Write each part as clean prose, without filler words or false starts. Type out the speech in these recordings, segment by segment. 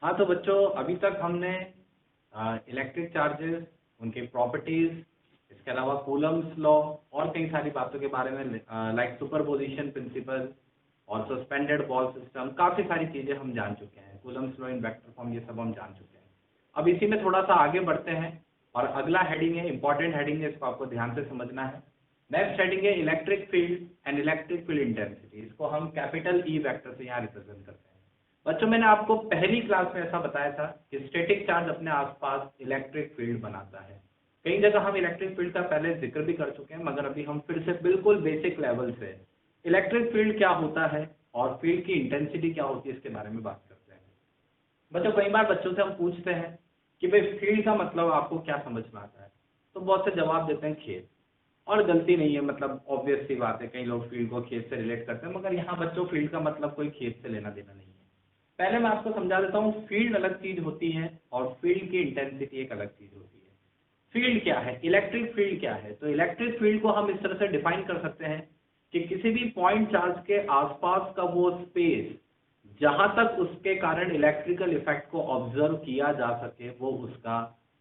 हाँ तो बच्चों, अभी तक हमने इलेक्ट्रिक चार्जेस, उनके प्रॉपर्टीज, इसके अलावा कूलम्स लॉ और कई सारी बातों के बारे में लाइक सुपरपोजिशन प्रिंसिपल और सस्पेंडेड बॉल सिस्टम, काफ़ी सारी चीज़ें हम जान चुके हैं। Coulomb's law in vector form, ये सब हम जान चुके हैं। अब इसी में थोड़ा सा आगे बढ़ते हैं और अगला हेडिंग है, इंपॉर्टेंट हेडिंग है, इसको आपको ध्यान से समझना है। नेक्स्ट हेडिंग है electric field and electric field intensity. इसको हम कैपिटल ई वेक्टर से यहाँ रिप्रेजेंट करते हैं। बच्चों, मैंने आपको पहली क्लास में ऐसा बताया था कि स्टैटिक चार्ज अपने आसपास इलेक्ट्रिक फील्ड बनाता है। कई जगह हम इलेक्ट्रिक फील्ड का पहले जिक्र भी कर चुके हैं, मगर अभी हम फिर से बिल्कुल बेसिक लेवल से इलेक्ट्रिक फील्ड क्या होता है और फील्ड की इंटेंसिटी क्या होती है इसके बारे में बात करते हैं। बच्चों, कई बार बच्चों से हम पूछते हैं कि भाई फील्ड का मतलब आपको क्या समझ में आता है, तो बहुत से जवाब देते हैं खेत। और गलती नहीं है, मतलब ऑब्वियस सी बात है, कई लोग फील्ड को खेत से रिलेट करते हैं, मगर यहाँ बच्चों फील्ड का मतलब कोई खेत से लेना देना नहीं है। पहले मैं आपको समझा देता हूँ, फील्ड अलग चीज होती है और फील्ड की इंटेंसिटी एक अलग चीज होती है। फील्ड क्या है, इलेक्ट्रिक फील्ड क्या है? तो इलेक्ट्रिक फील्ड को हम इस तरह से डिफाइन कर सकते हैं कि किसी भी पॉइंट चार्ज के आसपास का वो स्पेस जहां तक उसके कारण इलेक्ट्रिकल इफेक्ट को ऑब्जर्व किया जा सके, वो उसका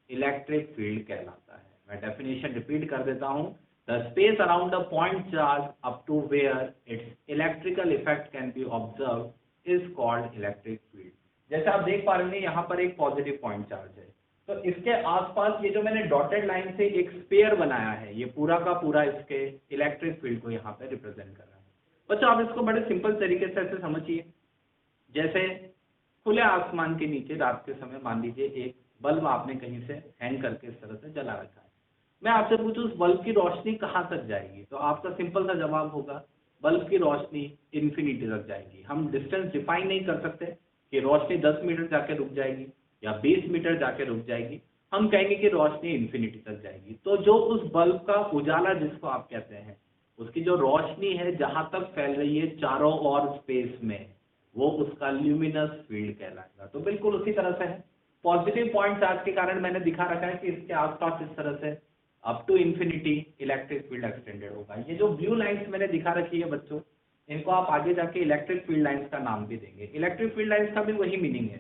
इलेक्ट्रिक फील्ड कहलाता है। मैं डेफिनेशन रिपीट कर देता हूं, the space around a point charge up to where its electrical effect can be observe is called electric field. जैसे आप देख पा रहे हैं, यहाँ पर एक पॉजिटिव पॉइंट चार्ज है, तो इसके आसपास ये जो मैंने डॉटेड लाइन से एक स्पेयर बनाया है, ये पूरा का पूरा इसके इलेक्ट्रिक फील्ड को यहाँ पे रिप्रेजेंट कर रहा है। बच्चों, आप इसको बड़े सिंपल तरीके से ऐसे समझिए, जैसे खुले आसमान के नीचे रात के समय मान लीजिए एक बल्ब आपने कहीं से हैंग करके इस तरह से जला रखा है। मैं आपसे पूछूं उस बल्ब की रोशनी कहाँ तक जाएगी, तो आपका सिंपल सा जवाब होगा बल्ब की रोशनी इन्फिनिटी तक जाएगी। हम डिस्टेंस डिफाइन नहीं कर सकते कि रोशनी 10 मीटर जाके रुक जाएगी या 20 मीटर जाके रुक जाएगी, हम कहेंगे कि रोशनी इन्फिनिटी तक जाएगी। तो जो उस बल्ब का उजाला जिसको आप कहते हैं, उसकी जो रोशनी है जहां तक फैल रही है चारों ओर स्पेस में, वो उसका ल्यूमिनस फील्ड कहलाएगा। तो बिल्कुल उसी तरह से है, पॉजिटिव पॉइंट चार्ज के कारण मैंने दिखा रखा है कि इसके आसपास इस तरह से up to infinity electric field extended होगा। ये जो ब्लू लाइंस मैंने दिखा रखी है बच्चों, इनको आप आगे जाके इलेक्ट्रिक फील्ड लाइंस का नाम भी देंगे। इलेक्ट्रिक फील्ड लाइंस का भी वही मीनिंग है।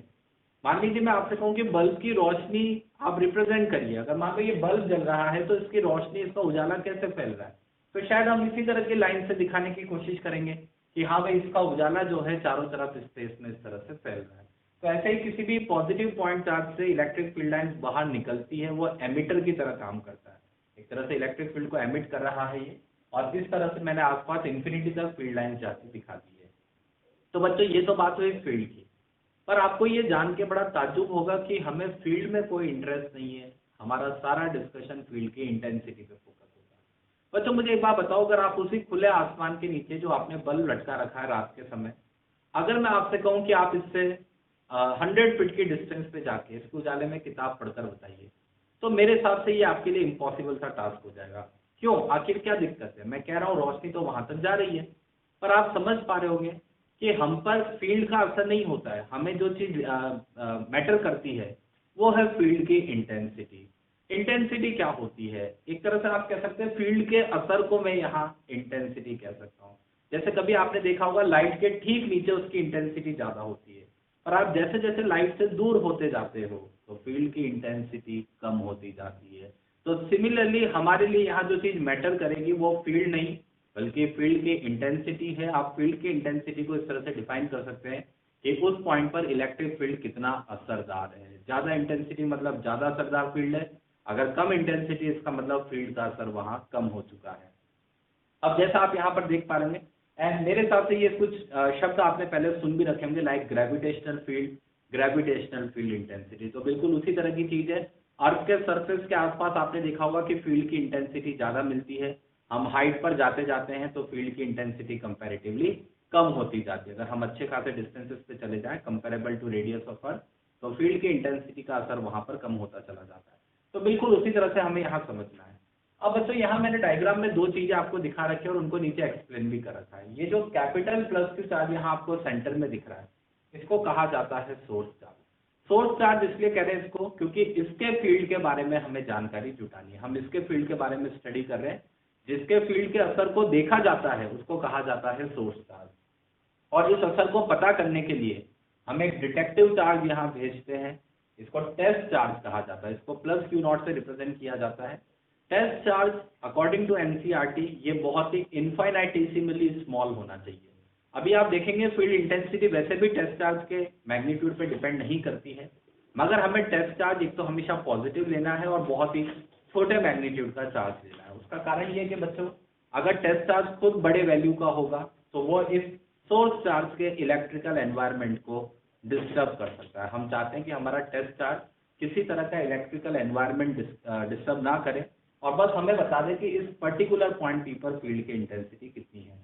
मान लीजिए मैं आपसे कहूँ कि बल्ब की रोशनी आप रिप्रेजेंट करिए, अगर मान लो ये बल्ब जल रहा है तो इसकी रोशनी, इसका उजाला कैसे फैल रहा है, तो शायद हम इसी तरह की लाइन से दिखाने की कोशिश करेंगे कि हाँ भाई, इसका उजाला जो है चारों तरफ स्पेस में इस तरह से फैल रहा है। तो ऐसे ही किसी भी पॉजिटिव पॉइंट चार्ज से इलेक्ट्रिक फील्ड लाइंस बाहर निकलती है, वो एमिटर की तरह काम करता है। एक तरह से इलेक्ट्रिक फील्ड को एमिट कर रहा है ये, और इस तरह से मैंने आसपास इन्फिनिटी तक फील्ड लाइंस जाती दिखा दी है। तो बच्चों, ये तो बात हुई फील्ड की, पर आपको ये जान के बड़ा ताज्जुब होगा कि हमें फील्ड में कोई इंटरेस्ट नहीं है। हमारा सारा डिस्कशन फील्ड की इंटेंसिटी पे फोकस होगा। बच्चों, मुझे एक बात बताओ, अगर आप उसी खुले आसमान के नीचे जो आपने बल्ब लटका रखा है रात के समय, अगर मैं आपसे कहूं कि आप इससे 100 फीट की डिस्टेंस पे जाके इसके उजाले में किताब पढ़कर बताइए, तो मेरे हिसाब से ये आपके लिए इम्पॉसिबल सा टास्क हो जाएगा। क्यों? आखिर क्या दिक्कत है? मैं कह रहा हूँ रोशनी तो वहां तक जा रही है, पर आप समझ पा रहे होंगे कि हम पर फील्ड का असर नहीं होता है। हमें जो चीज मैटर करती है वो है फील्ड की इंटेंसिटी। इंटेंसिटी क्या होती है? एक तरह से आप कह सकते हैं फील्ड के असर को मैं यहाँ इंटेंसिटी कह सकता हूँ। जैसे कभी आपने देखा होगा लाइट के ठीक नीचे उसकी इंटेंसिटी ज्यादा होती है, पर आप जैसे जैसे लाइट से दूर होते जाते हो तो फील्ड की इंटेंसिटी कम होती जाती है। तो सिमिलरली हमारे लिए यहाँ जो चीज मैटर करेगी वो फील्ड नहीं, बल्कि फील्ड की इंटेंसिटी है। आप फील्ड की इंटेंसिटी को इस तरह से डिफाइन कर सकते हैं कि उस पॉइंट पर इलेक्ट्रिक फील्ड कितना असरदार है। ज्यादा इंटेंसिटी मतलब ज्यादा असरदार फील्ड है, अगर कम इंटेंसिटी इसका मतलब फील्ड का असर वहां कम हो चुका है। अब जैसा आप यहाँ पर देख पा रहे हैं, एंड मेरे हिसाब से ये कुछ शब्द आपने पहले सुन भी रखे होंगे, like gravitational field, gravitational field intensity. तो बिल्कुल उसी तरह की चीज है। अर्थ के सरफेस के आसपास आपने देखा होगा कि फील्ड की इंटेंसिटी ज्यादा मिलती है। हम हाइट पर जाते जाते हैं तो फील्ड की इंटेंसिटी कंपैरेटिवली कम होती जाती है। अगर हम अच्छे खासे डिस्टेंसेस पे चले जाएं comparable to radius of earth, तो फील्ड की इंटेंसिटी का असर वहां पर कम होता चला जाता है। तो बिल्कुल उसी तरह से हमें यहाँ समझना है। अब बच्चों, यहाँ मैंने डायग्राम में दो चीजें आपको दिखा रखी है और उनको नीचे एक्सप्लेन भी कर रखा है। ये जो कैपिटल प्लस की चार्ज यहाँ आपको सेंटर में दिख रहा है, इसको कहा जाता है सोर्स चार्ज। सोर्स चार्ज इसलिए कह रहे हैं इसको क्योंकि इसके फील्ड के बारे में हमें जानकारी जुटानी है। हम इसके फील्ड के बारे में स्टडी कर रहे हैं, जिसके फील्ड के असर को देखा जाता है उसको कहा जाता है सोर्स चार्ज। और इस असर को पता करने के लिए हम एक डिटेक्टिव चार्ज यहाँ भेजते हैं, इसको टेस्ट चार्ज कहा जाता है, इसको प्लस क्यू नॉट से रिप्रेजेंट किया जाता है। Test charge according to NCERT ये बहुत ही इनफाइनाइटेसिमली स्मॉल होना चाहिए। अभी आप देखेंगे फील्ड इंटेंसिटी वैसे भी टेस्ट चार्ज के मैग्नीट्यूड पे डिपेंड नहीं करती है, मगर हमें टेस्ट चार्ज एक तो हमेशा पॉजिटिव लेना है और बहुत ही छोटे मैग्नीट्यूड का चार्ज लेना है। उसका कारण ये है कि बच्चों अगर टेस्ट चार्ज खुद बड़े वैल्यू का होगा तो वो इस सोर्स चार्ज के इलेक्ट्रिकल एनवायरनमेंट को डिस्टर्ब कर सकता है। हम चाहते हैं कि हमारा टेस्ट चार्ज किसी तरह का इलेक्ट्रिकल एनवायरनमेंट डिस्टर्ब ना करे और बस हमें बता दें कि इस पर्टिकुलर पॉइंट पी पर फील्ड की इंटेंसिटी कितनी है।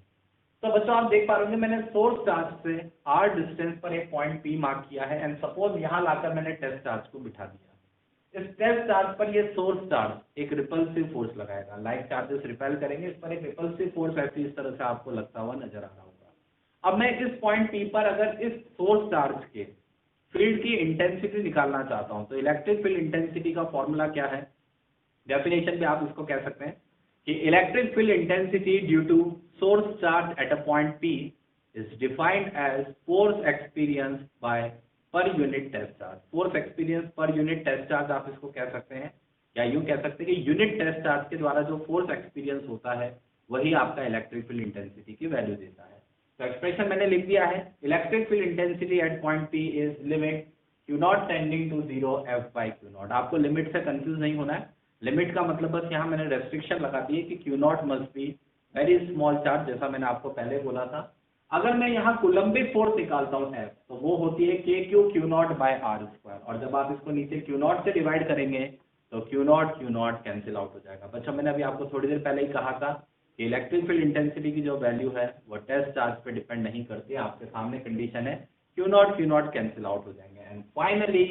तो बच्चों आप देख पा रहे होंगे मैंने सोर्स चार्ज से r डिस्टेंस पर एक पॉइंट P मार्क किया है एंड सपोज यहाँ लाकर मैंने टेस्ट चार्ज को बिठा दिया। इस टेस्ट चार्ज पर ये सोर्स चार्ज एक रिपल्सिव फोर्स लगाएगा, लाइक चार्जेस रिपेल करेंगे, इस पर एक रिपल्सिव फोर्स ऐसी इस तरह से आपको लगता हुआ नजर आ रहा होगा। अब मैं इस पॉइंट P पर अगर इस सोर्स चार्ज के फील्ड की इंटेंसिटी निकालना चाहता हूं तो इलेक्ट्रिक फील्ड इंटेंसिटी का फॉर्मूला क्या है? डेफिनेशन में आप इसको कह सकते हैं कि electric field intensity due to source charge at a point P is defined as force experienced by per unit test charge. Force experience per unit test charge आप इसको कह सकते हैं, या यूं कह सकते हैं कि यूनिट टेस्ट चार्ज के द्वारा जो फोर्स एक्सपीरियंस होता है वही आपका इलेक्ट्रिक फील्ड इंटेंसिटी की वैल्यू देता है। तो एक्सप्रेशन मैंने लिख दिया है, electric field intensity at point P is limit Q not tending to 0 F by Q नॉट। आपको लिमिट से कंफ्यूज नहीं होना है, लिमिट का मतलब बस यहाँ मैंने रेस्ट्रिक्शन लगा दी है कि Q not must be very small charge, जैसा मैंने आपको पहले बोला था। अगर मैं यहाँ कुलम्बिक फोर्स निकालता हूँ F तो वो होती है Q not by R square, और जब आप इसको नीचे Q नॉट से डिवाइड करेंगे तो Q नॉट कैंसिल आउट हो जाएगा। बच्चों मैंने अभी आपको थोड़ी देर पहले ही कहा था कि इलेक्ट्रिक फील्ड इंटेंसिटी की जो वैल्यू है वो टेस्ट चार्ज पे डिपेंड नहीं करती है, आपके सामने कंडीशन है Q नॉट कैंसिल आउट हो जाएंगे। एंड फाइनली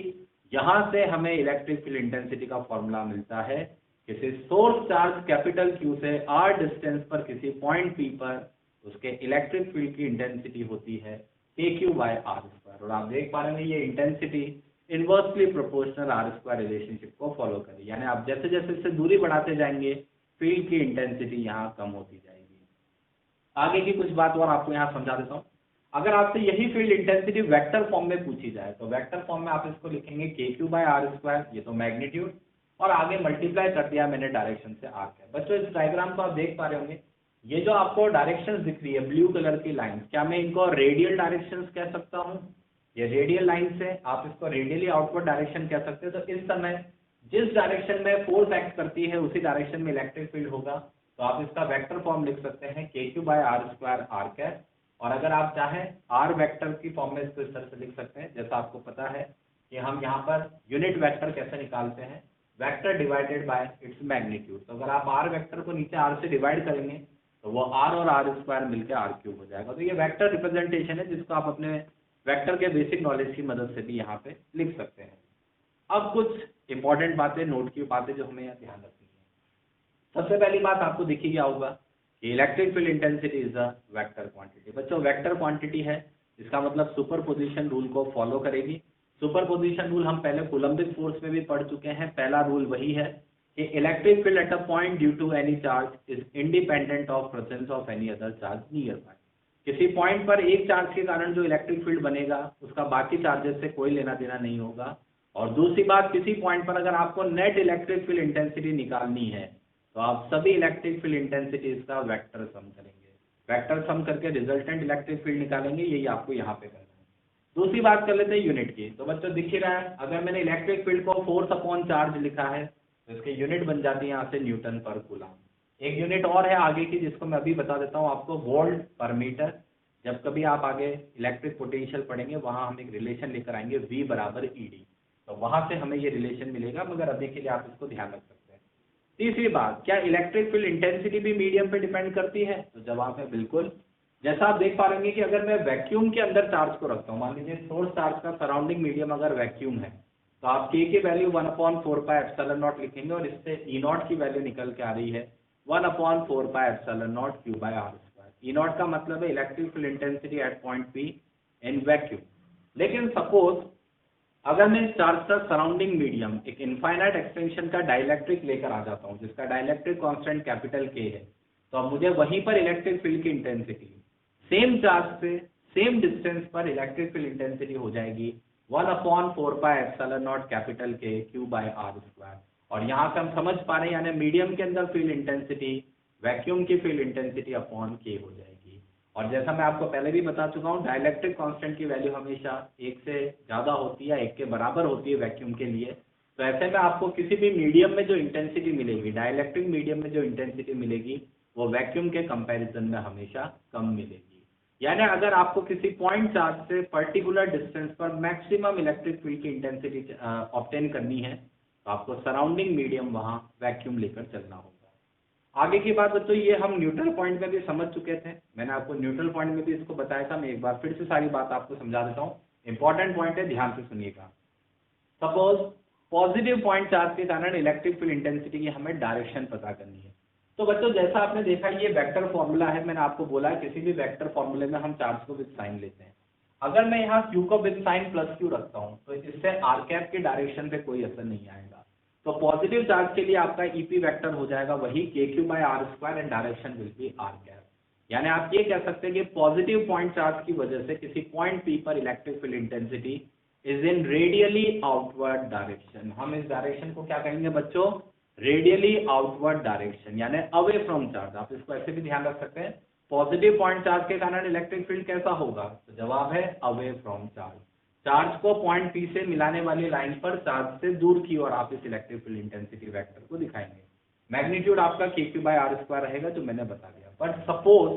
यहाँ से हमें इलेक्ट्रिक फील्ड इंटेंसिटी का फॉर्मूला मिलता है, किसी सोर्स चार्ज कैपिटल Q से r डिस्टेंस पर किसी पॉइंट P पर उसके इलेक्ट्रिक फील्ड की इंटेंसिटी होती है KQ बाय R स्क्वायर। और आप देख पा रहे हैं ये intensity inversely proportional R square relationship को फॉलो करे, यानी आप जैसे जैसे इससे दूरी बढ़ाते जाएंगे फील्ड की इंटेंसिटी यहाँ कम होती जाएगी। आगे की कुछ बात और आपको यहाँ समझा देता हूँ। अगर आपसे यही फील्ड इंटेंसिटी वेक्टर फॉर्म में पूछी जाए तो वेक्टर फॉर्म में आप इसको लिखेंगे KQ बाय R स्क्वायर, ये तो मैग्नीट्यूड, और आगे मल्टीप्लाई कर दिया मैंने डायरेक्शन से आर के। बच्चों इस डायग्राम को आप देख पा रहे होंगे, ये जो आपको डायरेक्शंस दिख रही है ब्लू कलर की लाइन, क्या मैं इनको रेडियल डायरेक्शंस कह सकता हूँ? ये रेडियल लाइन से आप इसको रेडियली आउटवर्ड डायरेक्शन कह सकते हो। तो इस समय जिस डायरेक्शन में फोर्स एक्ट करती है उसी डायरेक्शन में इलेक्ट्रिक फील्ड होगा, तो आप इसका वेक्टर फॉर्म लिख सकते हैं KQ by R square R cap. और अगर आप चाहें आर वेक्टर की फॉर्म में इसको इस तरह से लिख सकते हैं, जैसा आपको पता है कि हम यहाँ पर यूनिट वेक्टर कैसे निकालते हैं, vector divided by its magnitude. तो अगर आप आर वेक्टर को नीचे आर से डिवाइड करेंगे तो वो आर और आर स्क्वायर मिलकर आर क्यूब हो जाएगा। तो ये वेक्टर रिप्रेजेंटेशन है जिसको आप अपने वेक्टर के बेसिक नॉलेज की मदद से भी यहाँ पे लिख सकते हैं। अब कुछ इंपॉर्टेंट बातें, नोट की बातें जो हमें यहाँ ध्यान रखनी है। सबसे पहली बात आपको दिखी क्या होगा कि electric field intensity is a vector quantity. बच्चों वेक्टर क्वांटिटी है, इसका मतलब सुपरपोजिशन रूल को फॉलो करेगी। सुपरपोजिशन रूल हम पहले कूलम्बिक फोर्स में भी पढ़ चुके हैं। पहला रूल वही है कि electric field at a point due to any charge is independent of presence of any other charge nearby. किसी पॉइंट पर एक चार्ज के कारण जो इलेक्ट्रिक फील्ड बनेगा उसका बाकी चार्जेस से कोई लेना देना नहीं होगा। और दूसरी बात, किसी पॉइंट पर अगर आपको नेट इलेक्ट्रिक फील्ड इंटेंसिटी निकालनी है तो आप सभी इलेक्ट्रिक फील्ड इंटेंसिटीज का वेक्टर सम करेंगे, वेक्टर सम करके रिजल्टेंट इलेक्ट्रिक फील्ड निकालेंगे। यही आपको यहाँ पे करना है। दूसरी बात कर लेते हैं यूनिट की। तो बच्चों दिख ही रहा है, अगर मैंने इलेक्ट्रिक फील्ड को फोर्स अपॉन चार्ज लिखा है तो इसकी यूनिट बन जाती है यहाँ से न्यूटन पर कूलम। एक यूनिट और है आगे की जिसको मैं अभी बता देता हूँ आपको, वोल्ट पर मीटर। जब कभी आप आगे इलेक्ट्रिक पोटेंशियल पढ़ेंगे वहां हम एक रिलेशन लेकर आएंगे V बराबर ED, तो वहां से हमें ये रिलेशन मिलेगा, मगर अभी के लिए आप इसको ध्यान रख सकते हैं। तीसरी बात, क्या इलेक्ट्रिक फील्ड इंटेंसिटी भी मीडियम पे डिपेंड करती है? तो जवाब है बिल्कुल। जैसा आप देख पा रहे हैं कि अगर मैं वैक्यूम के अंदर चार्ज को रखता हूँ, मान लीजिए सोर्स चार्ज का सराउंडिंग मीडियम अगर वैक्यूम है, तो आप K की वैल्यू 1/4πε0 लिखेंगे और इससे E0 की वैल्यू निकल के आ रही है 1/4πε0 Q bye R square. E0 का मतलब है electric field intensity at point P in vacuum. लेकिन सपोज अगर मैं इस चार्ज का सराउंडिंग मीडियम एक इनफाइनाइट एक्सटेंशन का डाइलेक्ट्रिक लेकर आ जाता हूँ जिसका डाइलेक्ट्रिक कांस्टेंट कैपिटल K है, तो अब मुझे वहीं पर इलेक्ट्रिक फील्ड की इंटेंसिटी सेम चार्ज से सेम डिस्टेंस पर इलेक्ट्रिक फील्ड इंटेंसिटी हो जाएगी 1/4πε0 कैपिटल K Q/r²। और यहाँ से हम समझ पा रहे हैं यानी मीडियम के अंदर फील्ड इंटेंसिटी वैक्यूम की फील्ड इंटेंसिटी अपॉन K हो जाएगी। और जैसा मैं आपको पहले भी बता चुका हूँ, डाइलेक्ट्रिक कांस्टेंट की वैल्यू हमेशा 1 से ज़्यादा होती है, 1 के बराबर होती है वैक्यूम के लिए। तो ऐसे में आपको किसी भी मीडियम में जो इंटेंसिटी मिलेगी, डाइलेक्ट्रिक मीडियम में जो इंटेंसिटी मिलेगी, वो वैक्यूम के कंपैरिजन में हमेशा कम मिलेगी। यानी अगर आपको किसी पॉइंट चार्ज से पर्टिकुलर डिस्टेंस पर मैक्सिमम इलेक्ट्रिक फील्ड की इंटेंसिटी ऑब्टेन करनी है, तो आपको सराउंडिंग मीडियम वहाँ वैक्यूम लेकर चलना होगा। आगे की बात बच्चों, ये हम न्यूट्रल पॉइंट में भी समझ चुके थे, मैंने आपको न्यूट्रल पॉइंट में भी इसको बताया था। मैं एक बार फिर से सारी बात आपको समझा देता हूँ, इंपॉर्टेंट पॉइंट है, ध्यान से सुनिएगा। सपोज पॉजिटिव पॉइंट चार्ज के कारण इलेक्ट्रिक फील्ड इंटेंसिटी की हमें डायरेक्शन पता करनी है। तो बच्चों जैसा आपने देखा, ये वेक्टर फॉर्मूला है, मैंने आपको बोला है किसी भी वेक्टर फॉर्मूले में हम चार्ज को विद साइन लेते हैं। अगर मैं यहाँ Q को विद साइन +Q रखता हूँ तो इससे आर कैप की डायरेक्शन पे कोई असर नहीं आएगा। तो पॉजिटिव चार्ज के लिए आपका EP वेक्टर हो जाएगा वही KQ/r² and direction will be R cap. यानी आप ये कह सकते हैं कि पॉजिटिव पॉइंट चार्ज की वजह से किसी पॉइंट P पर electric field intensity is in radially outward direction. हम इस डायरेक्शन को क्या कहेंगे बच्चों? रेडियली आउटवर्ड डायरेक्शन, यानी अवे फ्रॉम चार्ज। आप इसको ऐसे भी ध्यान रख सकते हैं, पॉजिटिव पॉइंट चार्ज के कारण इलेक्ट्रिक फील्ड कैसा होगा? तो जवाब है अवे फ्रॉम चार्ज। चार्ज को पॉइंट P से मिलाने वाली लाइन पर चार्ज से दूर की ओर आप इस इलेक्ट्रिक फील्ड इंटेंसिटी वेक्टर को दिखाएंगे। मैग्नीट्यूड आपका KQ/r² रहेगा, जो मैंने बता दिया। बट सपोज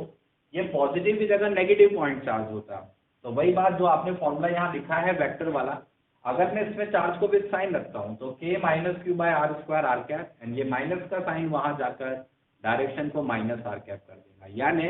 ये पॉजिटिव की जगह नेगेटिव पॉइंट चार्ज होता, तो वही बात जो आपने फॉर्मूला यहाँ लिखा है वेक्टर वाला, अगर मैं इसमें चार्ज को विद साइन रखता हूँ तो K - Q/r² R cap, and ये माइनस का साइन वहां जाकर डायरेक्शन को माइनस आर कैप कर देगा। यानी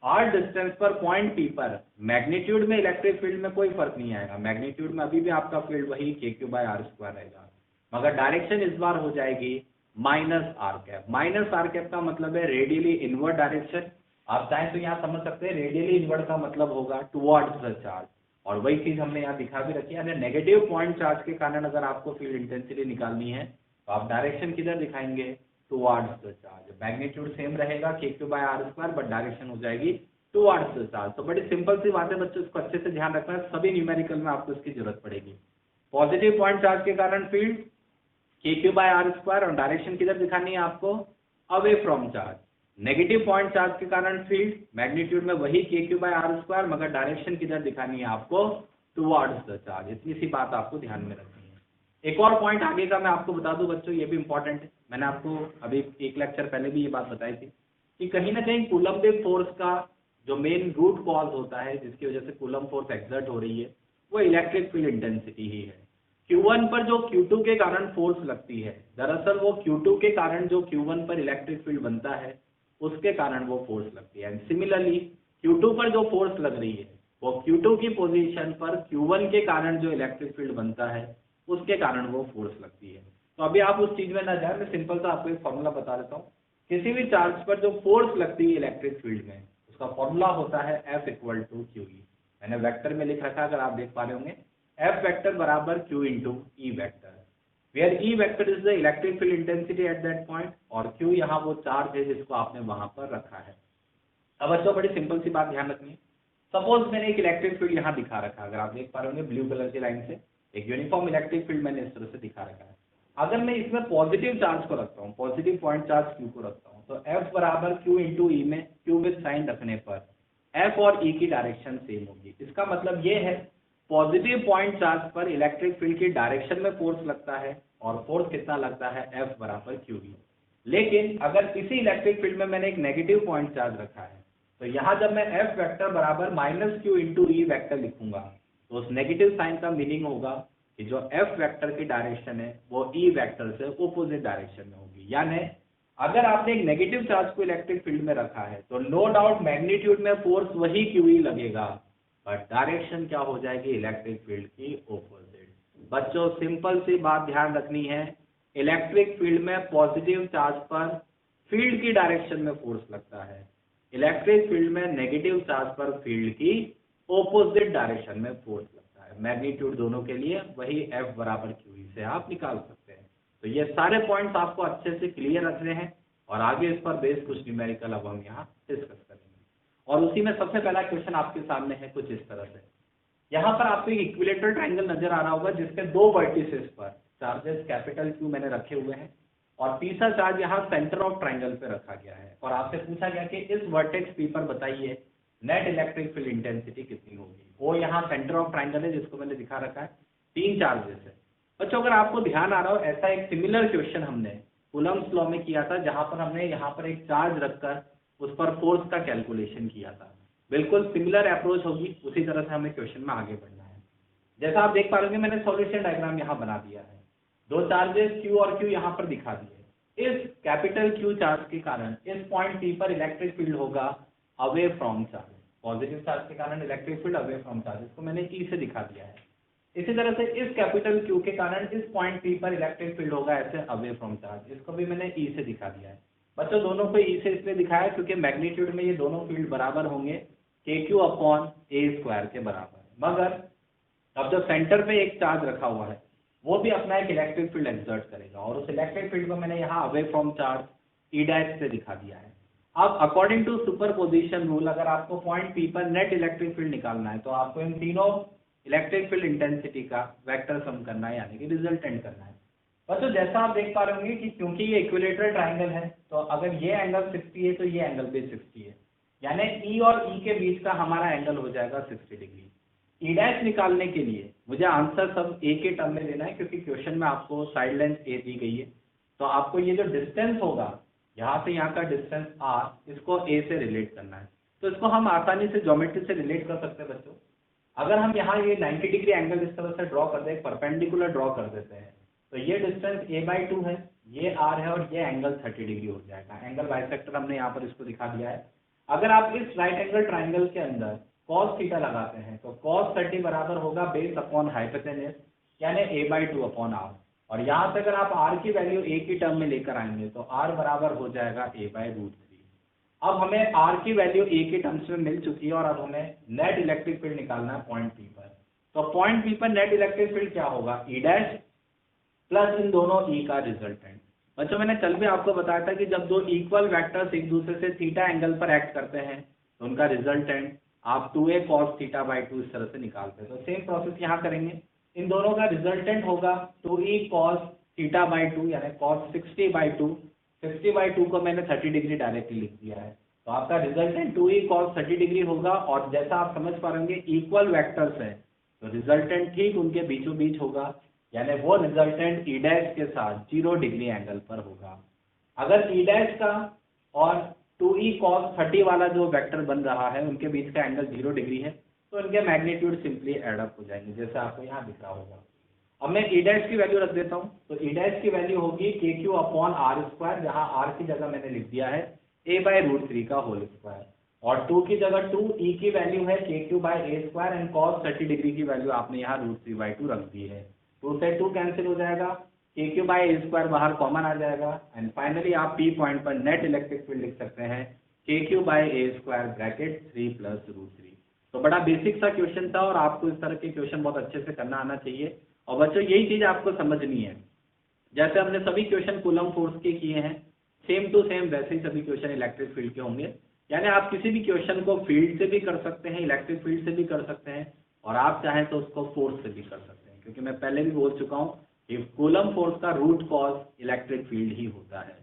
आर डिस्टेंस पर पॉइंट P पर मैग्नीट्यूड में इलेक्ट्रिक फील्ड में कोई फर्क नहीं आएगा। मैग्नीट्यूड में अभी भी आपका फील्ड वही KQ/r² रहेगा, मगर डायरेक्शन इस बार हो जाएगी minus R cap. Minus R cap का मतलब है रेडियली इनवर्ड डायरेक्शन। आप चाहें तो यहाँ समझ सकते हैं रेडियली इनवर्ड का मतलब होगा टुवर्ड्स द चार्ज, और वही चीज हमने यहाँ दिखा भी रखी है। नेगेटिव पॉइंट चार्ज के कारण अगर आपको फील्ड इंटेंसिटी निकालनी है तो आप डायरेक्शन किधर दिखाएंगे? Towards the charge. Magnitude same रहेगा KQ/r², बट डायरेक्शन हो जाएगी टुवर्ड्स द चार्ज। तो बड़ी सिंपल सी बात है बच्चों, इसको अच्छे से ध्यान रखना है, सभी न्यूमेरिकल में आपको इसकी जरूरत पड़ेगी। पॉजिटिव पॉइंट चार्ज के कारण फील्ड KQ/r² और डायरेक्शन किधर दिखानी है आपको? Away from charge. Negative point charge के कारण फील्ड मैग्नीट्यूड में वही KQ/r², मगर डायरेक्शन किधर दिखानी है आपको? Towards the charge. इतनी सी बात आपको ध्यान में रखनी है। एक और पॉइंट आगे का मैं आपको बता दूं बच्चों, ये भी इंपॉर्टेंट है। मैंने आपको अभी एक लेक्चर पहले भी ये बात बताई थी कि कहीं ना कहीं कूलम्बिक फोर्स का जो मेन रूट कॉज होता है, जिसकी वजह से कूलम्ब फोर्स एक्सर्ट हो रही है, वो इलेक्ट्रिक फील्ड इंटेंसिटी ही है। Q1 पर जो Q2 के कारण फोर्स लगती है, दरअसल वो Q2 के कारण जो Q1 पर इलेक्ट्रिक फील्ड बनता है, उसके कारण वो फोर्स लगती है। सिमिलरली Q2 पर जो फोर्स लग रही है, वो Q2 की पोजीशन पर Q1 के कारण जो इलेक्ट्रिक फील्ड बनता है, उसके कारण वो फोर्स लगती है। तो अभी आप उस चीज में ना जाए, मैं सिंपल सा आपको एक फॉर्मूला बता देता हूँ। किसी भी चार्ज पर जो फोर्स लगती है इलेक्ट्रिक फील्ड में, उसका फॉर्मूला होता है F = QE। मैंने वेक्टर में लिख रखा है, अगर आप देख पा रहे होंगे, F वेक्टर बराबर Q × E vector, where E vector is the electric field intensity at that point, और Q यहाँ वो चार्ज है जिसको आपने वहां पर रखा है। अब बच्चों बड़ी सिंपल सी बात ध्यान रखनी है। सपोज मैंने एक इलेक्ट्रिक फील्ड यहाँ दिखा रखा है, अगर आप देख पा रहे होंगे ब्लू कलर की लाइन से एक यूनिफॉर्म इलेक्ट्रिक फील्ड मैंने इस तरह से दिखा रखा है। अगर मैं इसमें पॉजिटिव चार्ज को रखता हूँ, पॉजिटिव पॉइंट चार्ज Q को रखता हूँ, तो F बराबर Q × E में Q विद साइन रखने पर F और E की डायरेक्शन सेम होगी। इसका मतलब ये है पॉजिटिव पॉइंट चार्ज पर इलेक्ट्रिक फील्ड की डायरेक्शन में फोर्स लगता है, और फोर्स कितना लगता है? F बराबर QE। लेकिन अगर इसी इलेक्ट्रिक फील्ड में मैंने एक नेगेटिव पॉइंट चार्ज रखा है, तो यहाँ जब मैं F वेक्टर बराबर -Q × E वेक्टर लिखूंगा, तो उस नेगेटिव साइन का मीनिंग होगा कि जो F वेक्टर की डायरेक्शन है वो E वेक्टर से ऑपोजिट डायरेक्शन में होगी। यानी अगर आपने एक नेगेटिव चार्ज को इलेक्ट्रिक फील्ड में रखा है, तो नो डाउट मैग्नीट्यूड में फोर्स वही QE लगेगा, बट डायरेक्शन क्या हो जाएगी? इलेक्ट्रिक फील्ड की ऑपोजिट। बच्चों सिंपल सी बात ध्यान रखनी है, इलेक्ट्रिक फील्ड में पॉजिटिव चार्ज पर फील्ड की डायरेक्शन में फोर्स लगता है, इलेक्ट्रिक फील्ड में नेगेटिव चार्ज पर फील्ड की ऑपोजिट डायरेक्शन में फोर्स लगता है। मैग्नीट्यूड दोनों के लिए वही F बराबर QE से आप निकाल सकते हैं। तो ये सारे पॉइंट्स आपको अच्छे से क्लियर रखने हैं, और आगे इस पर बेस कुछ न्यूमेरिकल अब हम यहाँ डिस्कस करेंगे। और उसी में सबसे पहला क्वेश्चन आपके सामने है कुछ इस तरह से। यहाँ पर आपको एक इक्विलेटरल ट्राइंगल नजर आ रहा होगा जिसके दो वर्टिसेस पर चार्जेस कैपिटल Q मैंने रखे हुए हैं और तीसरा चार्ज यहाँ सेंटर ऑफ ट्राइंगल पे रखा गया है और आपसे पूछा गया कि इस वर्टेक्स P पर बताइए नेट इलेक्ट्रिक फील्ड इंटेंसिटी कितनी होगी। वो यहाँ सेंटर ऑफ ट्राइंगल है जिसको मैंने दिखा रखा है, 3 चार्जेस है। बच्चों अगर आपको ध्यान आ रहा हो, ऐसा एक सिमिलर क्वेश्चन हमने कूलम्ब्स लॉ में किया था जहां पर हमने यहाँ पर एक चार्ज रखकर उस पर फोर्स का कैलकुलेशन किया था। बिल्कुल सिमिलर अप्रोच होगी, उसी तरह से हमें क्वेश्चन में आगे बढ़ना है। जैसा आप देख पा रहे होंगे मैंने सॉल्यूशन डायग्राम यहाँ बना दिया है, 2 चार्जेस Q और Q यहाँ पर दिखा दिए। इस कैपिटल Q चार्ज के कारण इस पॉइंट P पर इलेक्ट्रिक फील्ड होगा away from charge, positive charge के कारण electric field away from charge, इसको मैंने E से दिखा दिया है। इसी तरह से इस कैपिटल Q के कारण इस पॉइंट P पर इलेक्ट्रिक फील्ड होगा ऐसे अवे फ्रॉम चार्ज, इसको भी मैंने E से दिखा दिया है। बच्चों दोनों को E से इसलिए दिखाया क्योंकि मैग्नीट्यूड में ये दोनों फील्ड बराबर होंगे KQ अपॉन A स्क्वायर के बराबर। मगर अब जो सेंटर पे एक चार्ज रखा हुआ है वो भी अपना एक इलेक्ट्रिक फील्ड एक्सर्ट करेगा और उस इलेक्ट्रिक फील्ड को मैंने यहाँ अवे फ्रॉम चार्ज E' से दिखा दिया है। अब अकॉर्डिंग टू सुपरपोजिशन रूल अगर आपको पॉइंट P पर नेट इलेक्ट्रिक फील्ड निकालना है तो आपको इन तीनों इलेक्ट्रिक फील्ड इंटेंसिटी का वेक्टर सम करना है, यानी कि रिजल्टेंट करना है। बच्चों जैसा आप देख पा रहे होंगे कि क्योंकि ये इक्विलेटरल ट्राइंगल है तो अगर ये एंगल 60 है तो ये एंगल भी 60 है, यानी E और E के बीच का हमारा एंगल हो जाएगा 60 डिग्री। E' निकालने के लिए मुझे आंसर सब A के टर्म में लेना है क्योंकि क्वेश्चन में आपको साइड लेंथ A दी गई है, तो आपको ये जो डिस्टेंस होगा यहाँ से यहाँ का डिस्टेंस R, इसको A से रिलेट करना है। तो इसको हम आसानी से ज्योमेट्री से रिलेट कर सकते हैं बच्चों। अगर हम यहाँ ये 90 डिग्री एंगल इस तरह से ड्रॉ कर दें, परपेंडिकुलर ड्रॉ कर देते हैं, तो ये डिस्टेंस A/2 है, ये R है और ये एंगल 30 डिग्री हो जाएगा। एंगल बाइसेक्टर हमने यहाँ पर इसको दिखा दिया है। अगर आप इस राइट एंगल ट्राइंगल के अंदर cos थीटा लगाते हैं तो cos 30 बराबर होगा बेस अपॉन हाइपोटेनस यानी A/2 अपॉन R, और यहाँ से अगर आप R की वैल्यू A की टर्म में लेकर आएंगे तो R बराबर हो जाएगा A/√3। अब हमें R की वैल्यू A के टर्म्स में मिल चुकी है और अब हमें नेट इलेक्ट्रिक फील्ड निकालना है पॉइंट P पर। तो पॉइंट P पर नेट इलेक्ट्रिक फील्ड क्या होगा, E' प्लस इन दोनों E का रिजल्टेंट। बच्चों मैंने कल भी आपको बताया था कि जब दो इक्वल वेक्टर्स एक दूसरे से थीटा एंगल पर एक्ट करते हैं तो उनका रिजल्टेंट आप 2A cos θ/2 इस तरह से निकालते हैं। तो सेम प्रोसेस यहाँ करेंगे, इन दोनों का रिजल्टेंट होगा 2E cos θ/2 यानी cos 60/2। 60/2 को मैंने 30 डिग्री डायरेक्टली लिख दिया है, तो आपका रिजल्टेंट 2E cos 30 डिग्री होगा। और जैसा आप समझ पा रहे होंगे इक्वल वेक्टर्स है तो रिजल्टेंट ठीक उनके बीचों बीच होगा, यानी वो रिजल्टेंट E' के साथ 0 डिग्री एंगल पर होगा। अगर E' का और 2E cos 30 वाला जो वेक्टर बन रहा है उनके बीच का एंगल 0 डिग्री है तो इनके मैग्नीट्यूड सिंपली एड अप हो जाएंगे, जैसे आपको यहाँ दिख रहा होगा। अब मैं E' की वैल्यू रख देता हूँ, तो E' की वैल्यू होगी KQ अपॉन R², जहाँ R की जगह मैंने लिख दिया है A/√3 का होल स्क्वायर, और 2 की जगह 2, E की वैल्यू है KQ/A² एंड cos 30 डिग्री की वैल्यू आपने यहाँ √3/2 रख दी है। 2 से 2 कैंसिल हो जाएगा, KQ/A² बाहर कॉमन आ जाएगा एंड फाइनली आप P पॉइंट पर नेट इलेक्ट्रिक फील्ड लिख सकते हैं KQ/A² ब्रैकेट 3 + √3। तो बड़ा बेसिक सा क्वेश्चन था और आपको इस तरह के क्वेश्चन बहुत अच्छे से करना आना चाहिए। और बच्चों यही चीज आपको समझनी है, जैसे हमने सभी क्वेश्चन कूलम फोर्स के किए हैं सेम टू सेम वैसे ही सभी क्वेश्चन इलेक्ट्रिक फील्ड के होंगे। यानी आप किसी भी क्वेश्चन को फील्ड से भी कर सकते हैं, इलेक्ट्रिक फील्ड से भी कर सकते हैं, और आप चाहें तो उसको फोर्स से भी कर सकते हैं, क्योंकि मैं पहले भी बोल चुका हूँ कि कूलम फोर्स का रूट कॉज इलेक्ट्रिक फील्ड ही होता है।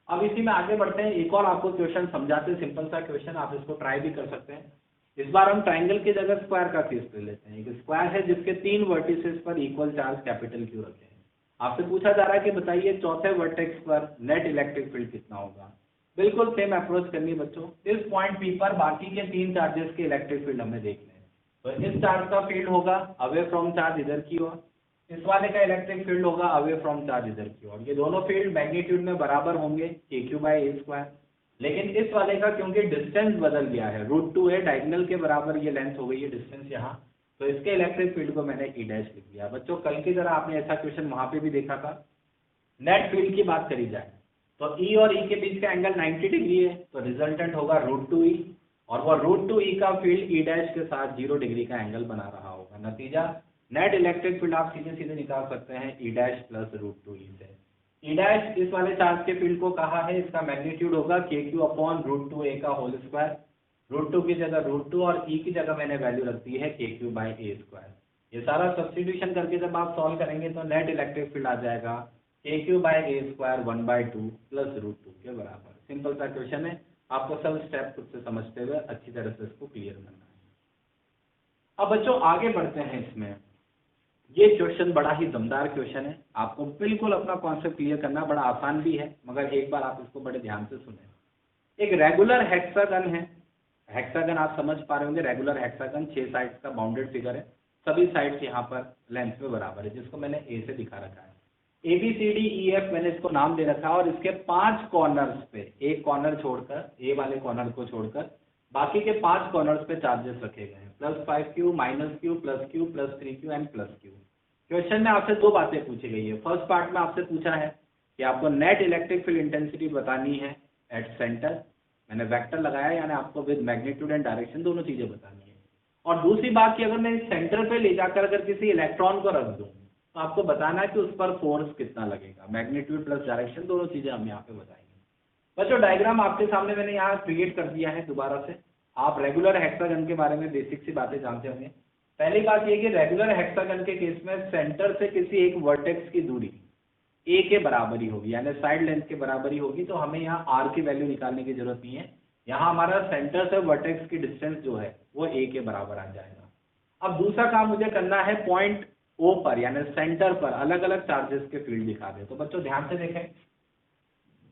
अब इसी में आगे बढ़ते हैं, एक और आपको क्वेश्चन समझाते, सिंपल सा क्वेश्चन, आप इसको ट्राई भी कर सकते हैं। इस बार हम ट्राइंगल की जगह स्क्वायर का केस ले लेते हैं। एक स्क्वायर है जिसके 3 वर्टिसेस पर इक्वल चार्ज कैपिटल Q रखे हैं। आपसे पूछा जा रहा है कि बताइए चौथे वर्टेक्स पर नेट इलेक्ट्रिक फील्ड कितना होगा। बिल्कुल सेम अप्रोच करनी है बच्चों। इस पॉइंट P पर बाकी के 3 चार्जेस के इलेक्ट्रिक फील्ड हमें देखने हैं। तो इस चार्ज का फील्ड होगा अवे फ्रॉम चार्ज इधर की ओर, इस वाले का इलेक्ट्रिक फील्ड होगा अवे फ्रॉम चार्ज इधर की ओर। ये दोनों फील्ड मैग्नीट्यूड में बराबर होंगे KQ/A², लेकिन इस वाले का क्योंकि डिस्टेंस बदल गया है, √2 है, डायगोनल के बराबर ये लेंथ हो गई है डिस्टेंस यहाँ, तो इसके इलेक्ट्रिक फील्ड को मैंने E' लिख दिया। बच्चों कल की तरह आपने ऐसा क्वेश्चन वहां पे भी देखा था। नेट फील्ड की बात करी जाए तो E और E के बीच का एंगल 90 डिग्री है, तो रिजल्टेंट होगा √2E, और वो √2E का फील्ड E' के साथ 0 डिग्री का एंगल बना रहा होगा। नतीजा नेट इलेक्ट्रिक फील्ड आप सीधे सीधे निकाल सकते हैं E' प्लस √2E से। E' इस वाले चार्ज के फील्ड को कहा है, इसका मैग्नीट्यूड होगा KQ अपॉन √2A का होल स्क्वायर। √2 की जगह √2 और ई की जगह मैंने वैल्यू रख दी है KQ/A²। ये सारा सब्स्टिट्यूशन करके जब आप सॉल्व करेंगे तो नेट इलेक्ट्रिक फील्ड आ जाएगा KQ/A² 1/2 प्लस √2 के बराबर। सिंपल सा क्वेश्चन है, आपको सब स्टेप खुद से समझते हुए अच्छी तरह से इसको क्लियर करना है। अब बच्चों आगे बढ़ते हैं इसमें। ये क्वेश्चन बड़ा ही दमदार क्वेश्चन है, आपको बिल्कुल अपना कॉन्सेप्ट क्लियर करना बड़ा आसान भी है, मगर एक बार आप इसको बड़े ध्यान से सुने। एक रेगुलर हेक्सागन है, हेक्सागन आप समझ पा रहे होंगे, रेगुलर हेक्सागन 6 साइड्स का बाउंडेड फिगर है, सभी साइड्स यहाँ पर लेंथ में बराबर है, जिसको मैंने ए से दिखा रखा है। ABCDEF मैंने इसको नाम दे रखा है और इसके 5 कॉर्नर्स पे, एक कॉर्नर छोड़कर, ए वाले कॉर्नर को छोड़कर बाकी के 5 कॉर्नर्स पे चार्जेस रखे गए हैं, +5Q, -Q, +Q, +3Q and +Q। Question में आपसे 2 बातें पूछी गई है। फर्स्ट पार्ट में आपसे पूछा है कि आपको नेट इलेक्ट्रिक फील्ड इंटेंसिटी बतानी है एट सेंटर, मैंने वेक्टर लगाया, यानी आपको विद मैग्नीट्यूड एंड डायरेक्शन दोनों चीजें बतानी है। और दूसरी बात कि अगर मैं इस सेंटर पे ले जाकर अगर किसी इलेक्ट्रॉन को रख दूं तो आपको बताना है कि उस पर फोर्स कितना लगेगा, मैग्नीट्यूड प्लस डायरेक्शन दोनों चीजें हम यहाँ पे बताएंगे। बच्चों डायग्राम आपके सामने मैंने यहाँ क्रिएट कर दिया है दोबारा से। आप रेगुलर हेक्सागन के बारे में बेसिक सी बातें जानते होंगे। पहली बात ये कि रेगुलर हेक्सागन के केस में सेंटर से किसी एक वर्टेक्स की दूरी ए के बराबर ही होगी, यानी साइड लेंथ के बराबर ही होगी, तो हमें यहाँ आर की वैल्यू निकालने की जरूरत नहीं है। यहाँ हमारा सेंटर से वर्टेक्स की डिस्टेंस जो है वो ए के बराबर आ जाएगा। अब दूसरा काम मुझे करना है पॉइंट ओ पर, यानी सेंटर पर अलग अलग चार्जेस के फील्ड दिखा दे। तो बच्चों ध्यान से देखें,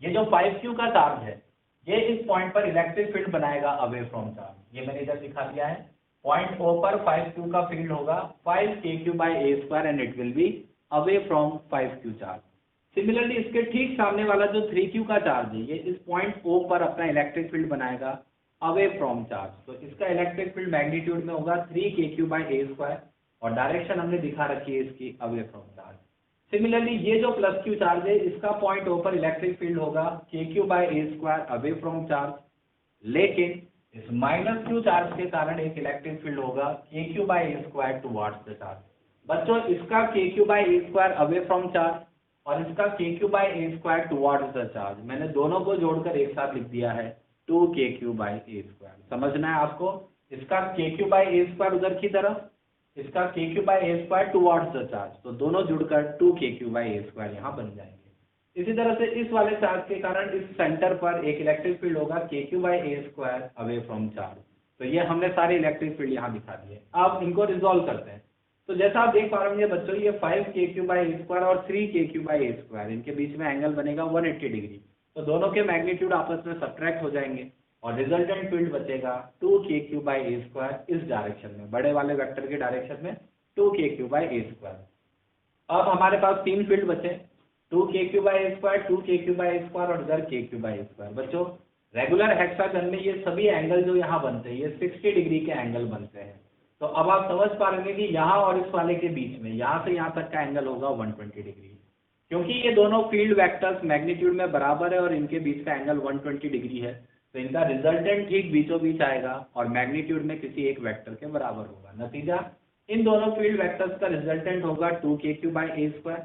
ये जो 5Q का चार्ज है ये इस पॉइंट पर इलेक्ट्रिक फील्ड बनाएगा अवे फ्रॉम चार्ज। ये मैंने इधर दिखा दिया है, पॉइंट ओ पर 5Q का फील्ड होगा 5KQ/A² and it will be away from 5Q charge. Similarly इसके ठीक सामने वाला जो 3Q का चार्ज है, ये इस पॉइंट O पर अपना इलेक्ट्रिक फील्ड बनाएगा अवे फ्रॉम चार्ज। तो इसका इलेक्ट्रिक फील्ड मैग्नीट्यूड में होगा 3KQ/A² और डायरेक्शन हमने दिखा रखी है इसकी अवे फ्रॉम चार्ज। सिमिलरली ये जो +Q चार्ज है इसका पॉइंट O पर इलेक्ट्रिक फील्ड होगा KQ/A² अवे फ्रॉम चार्ज, लेकिन इस -Q चार्ज के कारण एक इलेक्ट्रिक फील्ड होगा KQ/A² टुवर्ड्स द चार्ज। बच्चों इसका KQ/A² अवे फ्रॉम चार्ज और इसका KQ/A² टुवर्ड्स द चार्ज, मैंने दोनों को जोड़कर एक साथ लिख दिया है 2KQ/A²। समझना है आपको, इसका KQ/A² उधर की तरफ, इसका KQ/A² टुवर्ड्स द चार्ज, तो दोनों जुड़कर 2KQ/A² यहाँ बन जाएंगे। इसी तरह से इस वाले चार्ज के कारण इस सेंटर पर एक इलेक्ट्रिक फील्ड होगा KQ/A² अवे फ्रॉम चार्ज। तो ये हमने सारे इलेक्ट्रिक फील्ड यहाँ दिखा दिए। अब इनको रिजॉल्व करते हैं। तो जैसा आप देख पा रहे होंगे बच्चों, ये 5KQ/A² और 3KQ/A², इनके बीच में एंगल बनेगा 180 डिग्री। तो दोनों के मैग्नीट्यूड आपस में सब्ट्रैक्ट हो जाएंगे और रिजल्टेंट फील्ड बचेगा 2KQ/A² इस डायरेक्शन में, बड़े वाले वेक्टर के डायरेक्शन में 2KQ/A²। अब हमारे पास 3 फील्ड बचे, 2KQ/A², 2KQ/A² और इधर KQ/A²। बच्चों रेगुलर हेक्सागन में ये सभी एंगल जो यहाँ बनते हैं ये 60 डिग्री के एंगल बनते हैं। तो अब आप समझ पा रहे हैं कि यहाँ और इस वाले के बीच में, यहाँ से यहाँ तक का एंगल होगा 120 डिग्री। क्योंकि ये दोनों फील्ड वेक्टर्स मैग्नीट्यूड में बराबर है और इनके बीच का एंगल 120 डिग्री है, तो इनका रिजल्टेंट ठीक बीचों बीच आएगा और मैग्नीट्यूड में किसी एक वेक्टर के बराबर होगा। नतीजा इन दोनों फील्ड वेक्टर्स का रिजल्टेंट होगा 2KQ/A²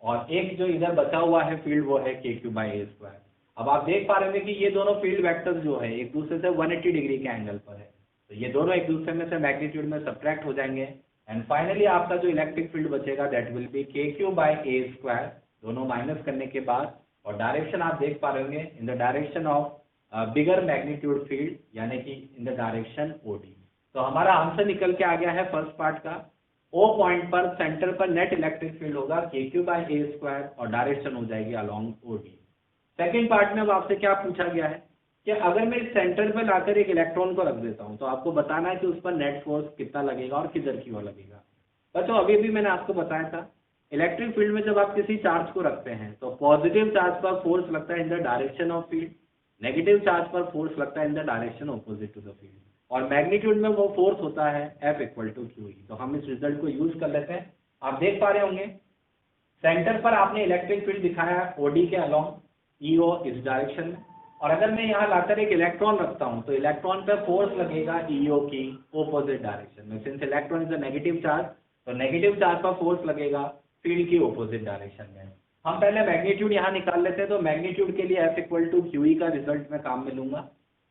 और एक जो इधर बचा हुआ है फील्ड वो है KQ/A²। अब आप देख पा रहे हैं कि ये दोनों फील्ड वेक्टर्स जो है एक दूसरे से 180 डिग्री के एंगल पर है, तो ये दोनों एक दूसरे में से मैग्नीट्यूड में सब्ट्रैक्ट हो जाएंगे एंड फाइनली आपका जो इलेक्ट्रिक फील्ड बचेगा दैट विल बी KQ/A², दोनों माइनस करने के बाद। और डायरेक्शन आप देख पा रहे होंगे इन the direction of bigger magnitude field, यानी कि इन द डायरेक्शन OD। तो हमारा आंसर निकल के आ गया है फर्स्ट पार्ट का, O पॉइंट पर सेंटर पर नेट इलेक्ट्रिक फील्ड होगा KQ/A² और डायरेक्शन हो जाएगी अलोंग OD। सेकेंड पार्ट में अब आपसे क्या पूछा गया है कि अगर मैं इस सेंटर पर लाकर एक इलेक्ट्रॉन को रख देता हूं तो आपको बताना है कि उस पर नेट फोर्स कितना लगेगा और किधर की ओर लगेगा। बच्चों अभी भी मैंने आपको बताया था इलेक्ट्रिक फील्ड में जब आप किसी चार्ज को रखते हैं तो पॉजिटिव चार्ज पर फोर्स लगता है in the direction of field, negative charge पर फोर्स लगता है in the direction opposite to the field, और मैग्नीट्यूड में वो फोर्स होता है F=QE। तो हम इस रिजल्ट को यूज कर लेते हैं। आप देख पा रहे होंगे सेंटर पर आपने इलेक्ट्रिक फील्ड दिखाया है OD के अलोंग EO इस डायरेक्शन में, और अगर मैं यहाँ लाकर एक इलेक्ट्रॉन रखता हूँ तो इलेक्ट्रॉन पे फोर्स लगेगा EO की ऑपोजिट डायरेक्शन में। Since electron is a negative charge तो नेगेटिव चार्ज पर फोर्स लगेगा फील्ड की ऑपोजिट डायरेक्शन में। हम पहले मैग्नीट्यूड यहाँ निकाल लेते हैं, तो मैग्नीट्यूड के लिए F=QE का रिजल्ट मैं काम में लूंगा।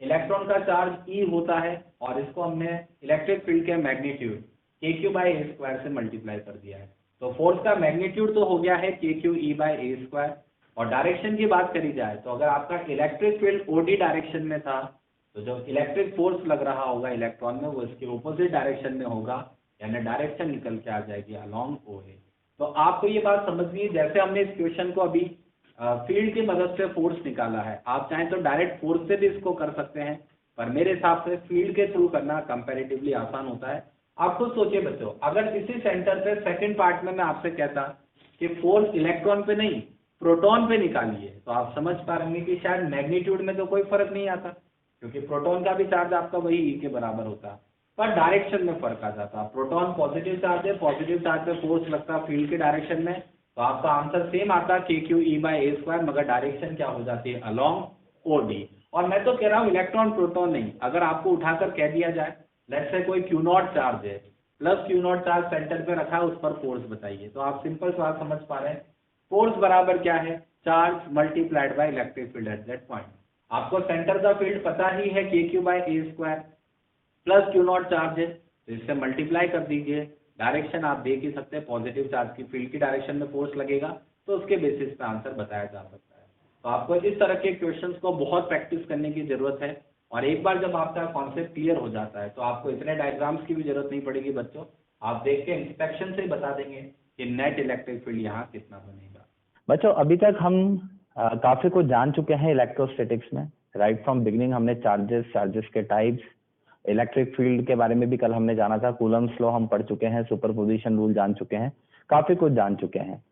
इलेक्ट्रॉन का चार्ज ई होता है और इसको हमने इलेक्ट्रिक फील्ड के मैग्नीट्यूड KQ/A² से मल्टीप्लाई कर दिया है। तो फोर्स का मैग्नीट्यूड तो हो गया है KQE/A²। और डायरेक्शन की बात करी जाए तो अगर आपका इलेक्ट्रिक फील्ड OD डायरेक्शन में था तो जो इलेक्ट्रिक फोर्स लग रहा होगा इलेक्ट्रॉन में वो इसके ऑपोजिट डायरेक्शन में होगा, यानी डायरेक्शन निकल के आ जाएगी अलोंग OA। तो आपको ये बात समझनी है, जैसे हमने इस क्वेश्चन को अभी फील्ड की मदद से फोर्स निकाला है, आप चाहें तो डायरेक्ट फोर्स से भी इसको कर सकते हैं, पर मेरे हिसाब से फील्ड के थ्रू करना कंपैरेटिवली आसान होता है। आप खुद सोचिए बच्चों, अगर इसी सेंटर पे सेकंड पार्ट में मैं आपसे कहता कि फोर्स इलेक्ट्रॉन पे नहीं प्रोटॉन पे निकालिए, तो आप समझ पाएंगे कि शायद मैग्नीट्यूड में तो कोई फर्क नहीं आता, क्योंकि प्रोटॉन का भी चार्ज आपका वही E के बराबर होता, पर डायरेक्शन में फर्क आ जाता। प्रोटॉन पॉजिटिव चार्ज है, पॉजिटिव चार्ज पे फोर्स लगता फील्ड के डायरेक्शन में, तो आपका आंसर सेम आता KQE/A², मगर डायरेक्शन क्या हो जाती है अलोंग OD। और मैं तो कह रहा हूँ इलेक्ट्रॉन प्रोटॉन नहीं, अगर आपको उठाकर कह दिया जाए लेट्स से कोई Q0 चार्ज है, प्लस Q0 चार्ज सेंटर पे रखा है, उस पर फोर्स बताइए, तो आप सिंपल सवाल समझ पा रहे हैं, फोर्स बराबर क्या है, charge multiplied by electric field at that point. आपको सेंटर का फील्ड पता ही है KQ/A² प्लस Q0 चार्ज है, तो इससे मल्टीप्लाई कर दीजिए। डायरेक्शन आप देख ही सकते हैं, पॉजिटिव चार्ज की फील्ड की डायरेक्शन में फोर्स लगेगा, तो उसके बेसिस पे आंसर बताया जा सकता है। तो आपको इस तरह के क्वेश्चंस को बहुत प्रैक्टिस करने की जरूरत है, और एक बार जब आपका कॉन्सेप्ट क्लियर हो जाता है तो आपको इतने डायग्राम्स की भी जरूरत नहीं पड़ेगी बच्चों, आप देख के इंस्पेक्शन से ही बता देंगे कि नेट इलेक्ट्रिक फील्ड यहाँ कितना बनेगा। बच्चों अभी तक हम काफी कुछ जान चुके हैं इलेक्ट्रोस्टैटिक्स में। राइट फ्रॉम बिगिनिंग हमने चार्जेस के टाइप्स, इलेक्ट्रिक फील्ड के बारे में भी कल हमने जाना था, कूलम्स लॉ हम पढ़ चुके हैं, सुपरपोजिशन रूल जान चुके हैं, काफी कुछ जान चुके हैं।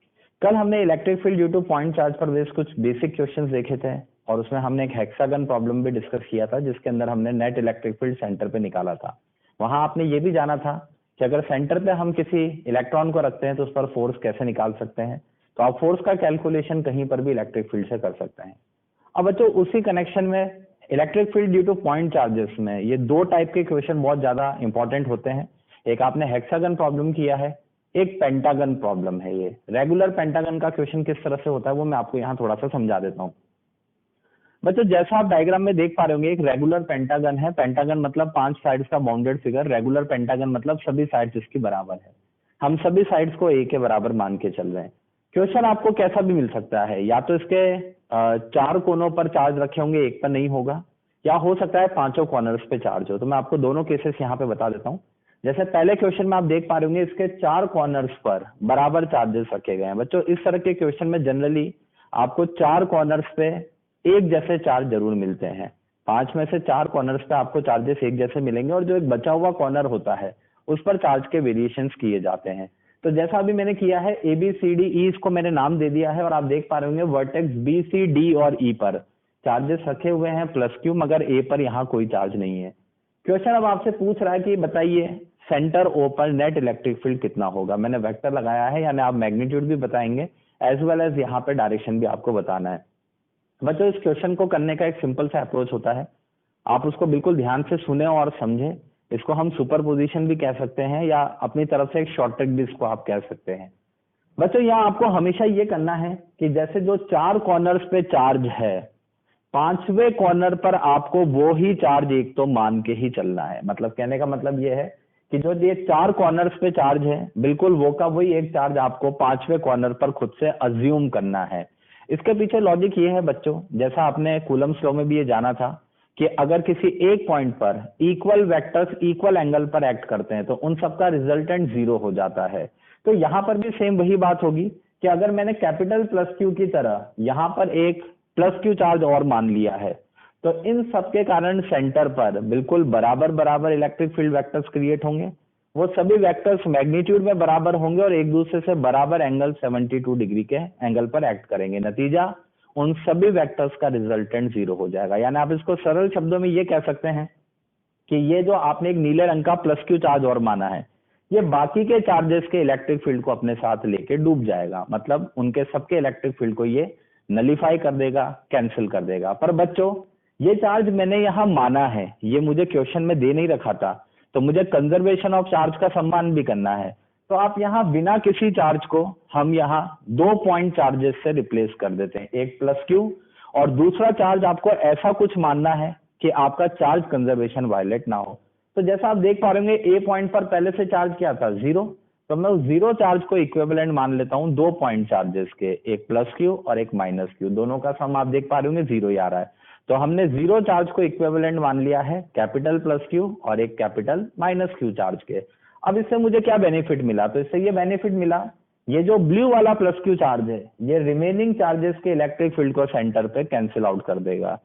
कल हमने electric field due two point charge पर बेस्ड कुछ बेसिक क्वेश्चंस देखे थे, और उसमें हमने एक हेक्सागन प्रॉब्लम भी डिस्कस किया था, जिसके अंदर हमने नेट इलेक्ट्रिक फील्ड सेंटर पे निकाला था। वहां आपने ये भी जाना था कि अगर सेंटर पे हम किसी इलेक्ट्रॉन को रखते हैं तो उस पर फोर्स कैसे निकाल सकते हैं, तो आप फोर्स का कैलकुलेशन कहीं पर भी इलेक्ट्रिक फील्ड से कर सकते हैं। अब बच्चों उसी कनेक्शन में electric field due two point charges में ये दो टाइप के क्वेश्चन बहुत ज्यादा इंपॉर्टेंट होते हैं। एक आपने हेक्सागन प्रॉब्लम किया है, एक पेंटागन प्रॉब्लम है। ये रेगुलर पेंटागन का क्वेश्चन किस तरह से होता है वो मैं आपको यहाँ थोड़ा सा समझा देता हूँ। बच्चों जैसा आप डायग्राम में देख पा रहे होंगे, एक रेगुलर पेंटागन है। पेंटागन मतलब 5 साइड्स का बाउंडेड फिगर, रेगुलर पेंटागन मतलब सभी साइड्स इसकी बराबर है। हम सभी साइड्स को A के बराबर मान के चल रहे हैं। क्वेश्चन आपको कैसा भी मिल सकता है, या तो इसके 4 कोनों पर चार्ज रखे होंगे, एक पर नहीं होगा, या हो सकता है 5 कॉर्नर्स पे चार्ज हो। तो मैं आपको दोनों केसेस यहाँ पे बता देता हूँ। जैसे पहले क्वेश्चन में आप देख पा रहे होंगे, इसके 4 कॉर्नर्स पर बराबर चार्जेस रखे गए हैं। बच्चों इस तरह के क्वेश्चन में जनरली आपको 4 कॉर्नर्स पे एक जैसे चार्ज जरूर मिलते हैं। 5 में से 4 कॉर्नर्स पे आपको चार्जेस एक जैसे मिलेंगे, और जो एक बचा हुआ कॉर्नर होता है उस पर चार्ज के वेरिएशंस किए जाते हैं। तो जैसा अभी मैंने किया है ABCDE, इसको मैंने नाम दे दिया है, और आप देख पा रहे होंगे वर्टेक्स BCD और E पर चार्जेस रखे हुए हैं +Q, मगर A पर यहाँ कोई चार्ज नहीं है। क्वेश्चन अब आपसे पूछ रहा है कि बताइए सेंटर O पर नेट इलेक्ट्रिक फील्ड कितना होगा। मैंने वेक्टर लगाया है, यानी आप मैग्नीट्यूड भी बताएंगे एज वेल एज यहाँ पे डायरेक्शन भी आपको बताना है। बच्चों इस क्वेश्चन को करने का एक सिंपल सा अप्रोच होता है, आप उसको बिल्कुल ध्यान से सुने और समझें। इसको हम सुपरपोजिशन भी कह सकते हैं, या अपनी तरफ से एक शॉर्ट ट्रिक भी इसको आप कह सकते हैं। बच्चों यहाँ आपको हमेशा ये करना है कि जैसे जो 4 कॉर्नर्स पे चार्ज है, 5वें कॉर्नर पर आपको वो ही चार्ज एक तो मान के ही चलना है। मतलब कहने का मतलब ये है कि जो ये 4 कॉर्नर्स पे चार्ज है, बिल्कुल वो का वही एक चार्ज आपको 5वें कॉर्नर पर खुद से अज्यूम करना है। इसके पीछे लॉजिक ये है बच्चों, जैसा आपने कूलम्स लॉ में भी ये जाना था कि अगर किसी एक पॉइंट पर इक्वल वेक्टर्स इक्वल एंगल पर एक्ट करते हैं तो उन सबका रिजल्टेंट 0 हो जाता है। तो यहाँ पर भी सेम वही बात होगी कि अगर मैंने कैपिटल +Q की तरह यहाँ पर एक +Q चार्ज और मान लिया है, तो इन सब के कारण सेंटर पर बिल्कुल बराबर बराबर इलेक्ट्रिक फील्ड वेक्टर्स क्रिएट होंगे। वो सभी वेक्टर्स मैग्नीट्यूड में बराबर होंगे और एक दूसरे से बराबर एंगल 72 डिग्री के एंगल पर एक्ट करेंगे। नतीजा उन सभी वेक्टर्स का रिजल्टेंट 0 हो जाएगा। यानी आप इसको सरल शब्दों में ये कह सकते हैं कि ये जो आपने एक नीले रंग का +Q चार्ज और माना है, ये बाकी के चार्जेस के इलेक्ट्रिक फील्ड को अपने साथ लेके डूब जाएगा। मतलब उनके सबके इलेक्ट्रिक फील्ड को ये नलीफाई कर देगा, कैंसिल कर देगा। पर बच्चों ये चार्ज मैंने यहाँ माना है, ये मुझे क्वेश्चन में दे नहीं रखा था, तो मुझे कंजर्वेशन ऑफ चार्ज का सम्मान भी करना है। तो आप यहाँ बिना किसी चार्ज को हम यहाँ 2 पॉइंट चार्जेस से रिप्लेस कर देते हैं, एक +Q और दूसरा चार्ज आपको ऐसा कुछ मानना है कि आपका चार्ज कंजर्वेशन वायलेट ना हो। तो जैसा आप देख पा रहे होंगे, ए पॉइंट पर पहले से चार्ज क्या था, 0, तो मैं उस 0 चार्ज को इक्विवेलेंट मान लेता हूं 2 पॉइंट चार्जेस के, एक प्लस क्यू और एक माइनस क्यू, दोनों का सम आप देख पा रहे होंगे 0 ही आ रहा है। तो हमने 0 चार्ज को इक्विवेलेंट मान लिया है कैपिटल प्लस क्यू और एक कैपिटल माइनस क्यू चार्ज के। अब इससे मुझे क्या बेनिफिट मिला, तो इससे ये बेनिफिट मिला, ये जो ब्लू वाला प्लस क्यू चार्ज है ये रिमेनिंग चार्जेस के इलेक्ट्रिक फील्ड को सेंटर पे कैंसिल आउट कर देगा।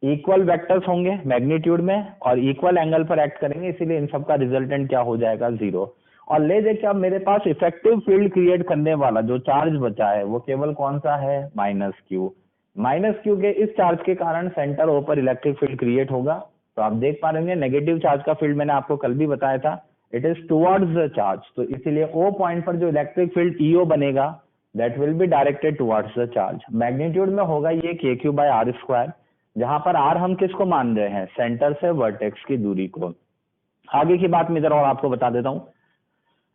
इक्वल वेक्टर्स होंगे मैग्नीट्यूड में और इक्वल एंगल पर एक्ट करेंगे, इसीलिए इन सब का रिजल्टेंट क्या हो जाएगा, 0। और ले देखिए अब मेरे पास इफेक्टिव फील्ड क्रिएट करने वाला जो चार्ज बचा है वो केवल कौन सा है, माइनस क्यू। माइनस क्यू के इस चार्ज के कारण सेंटर ओ पर इलेक्ट्रिक फील्ड क्रिएट होगा। तो आप देख पा रहे होंगे नेगेटिव चार्ज का फील्ड मैंने आपको कल भी बताया था, it is towards the charge, तो इसीलिए ओ पॉइंट पर जो इलेक्ट्रिक फील्ड ईओ बनेगा that will be directed towards the charge. Magnitude में होगा ये KQ/R², जहां पर R हम किसको मान रहे हैं, सेंटर से वर्टेक्स की दूरी को। आगे की बात मैं इधर और आपको बता देता हूं।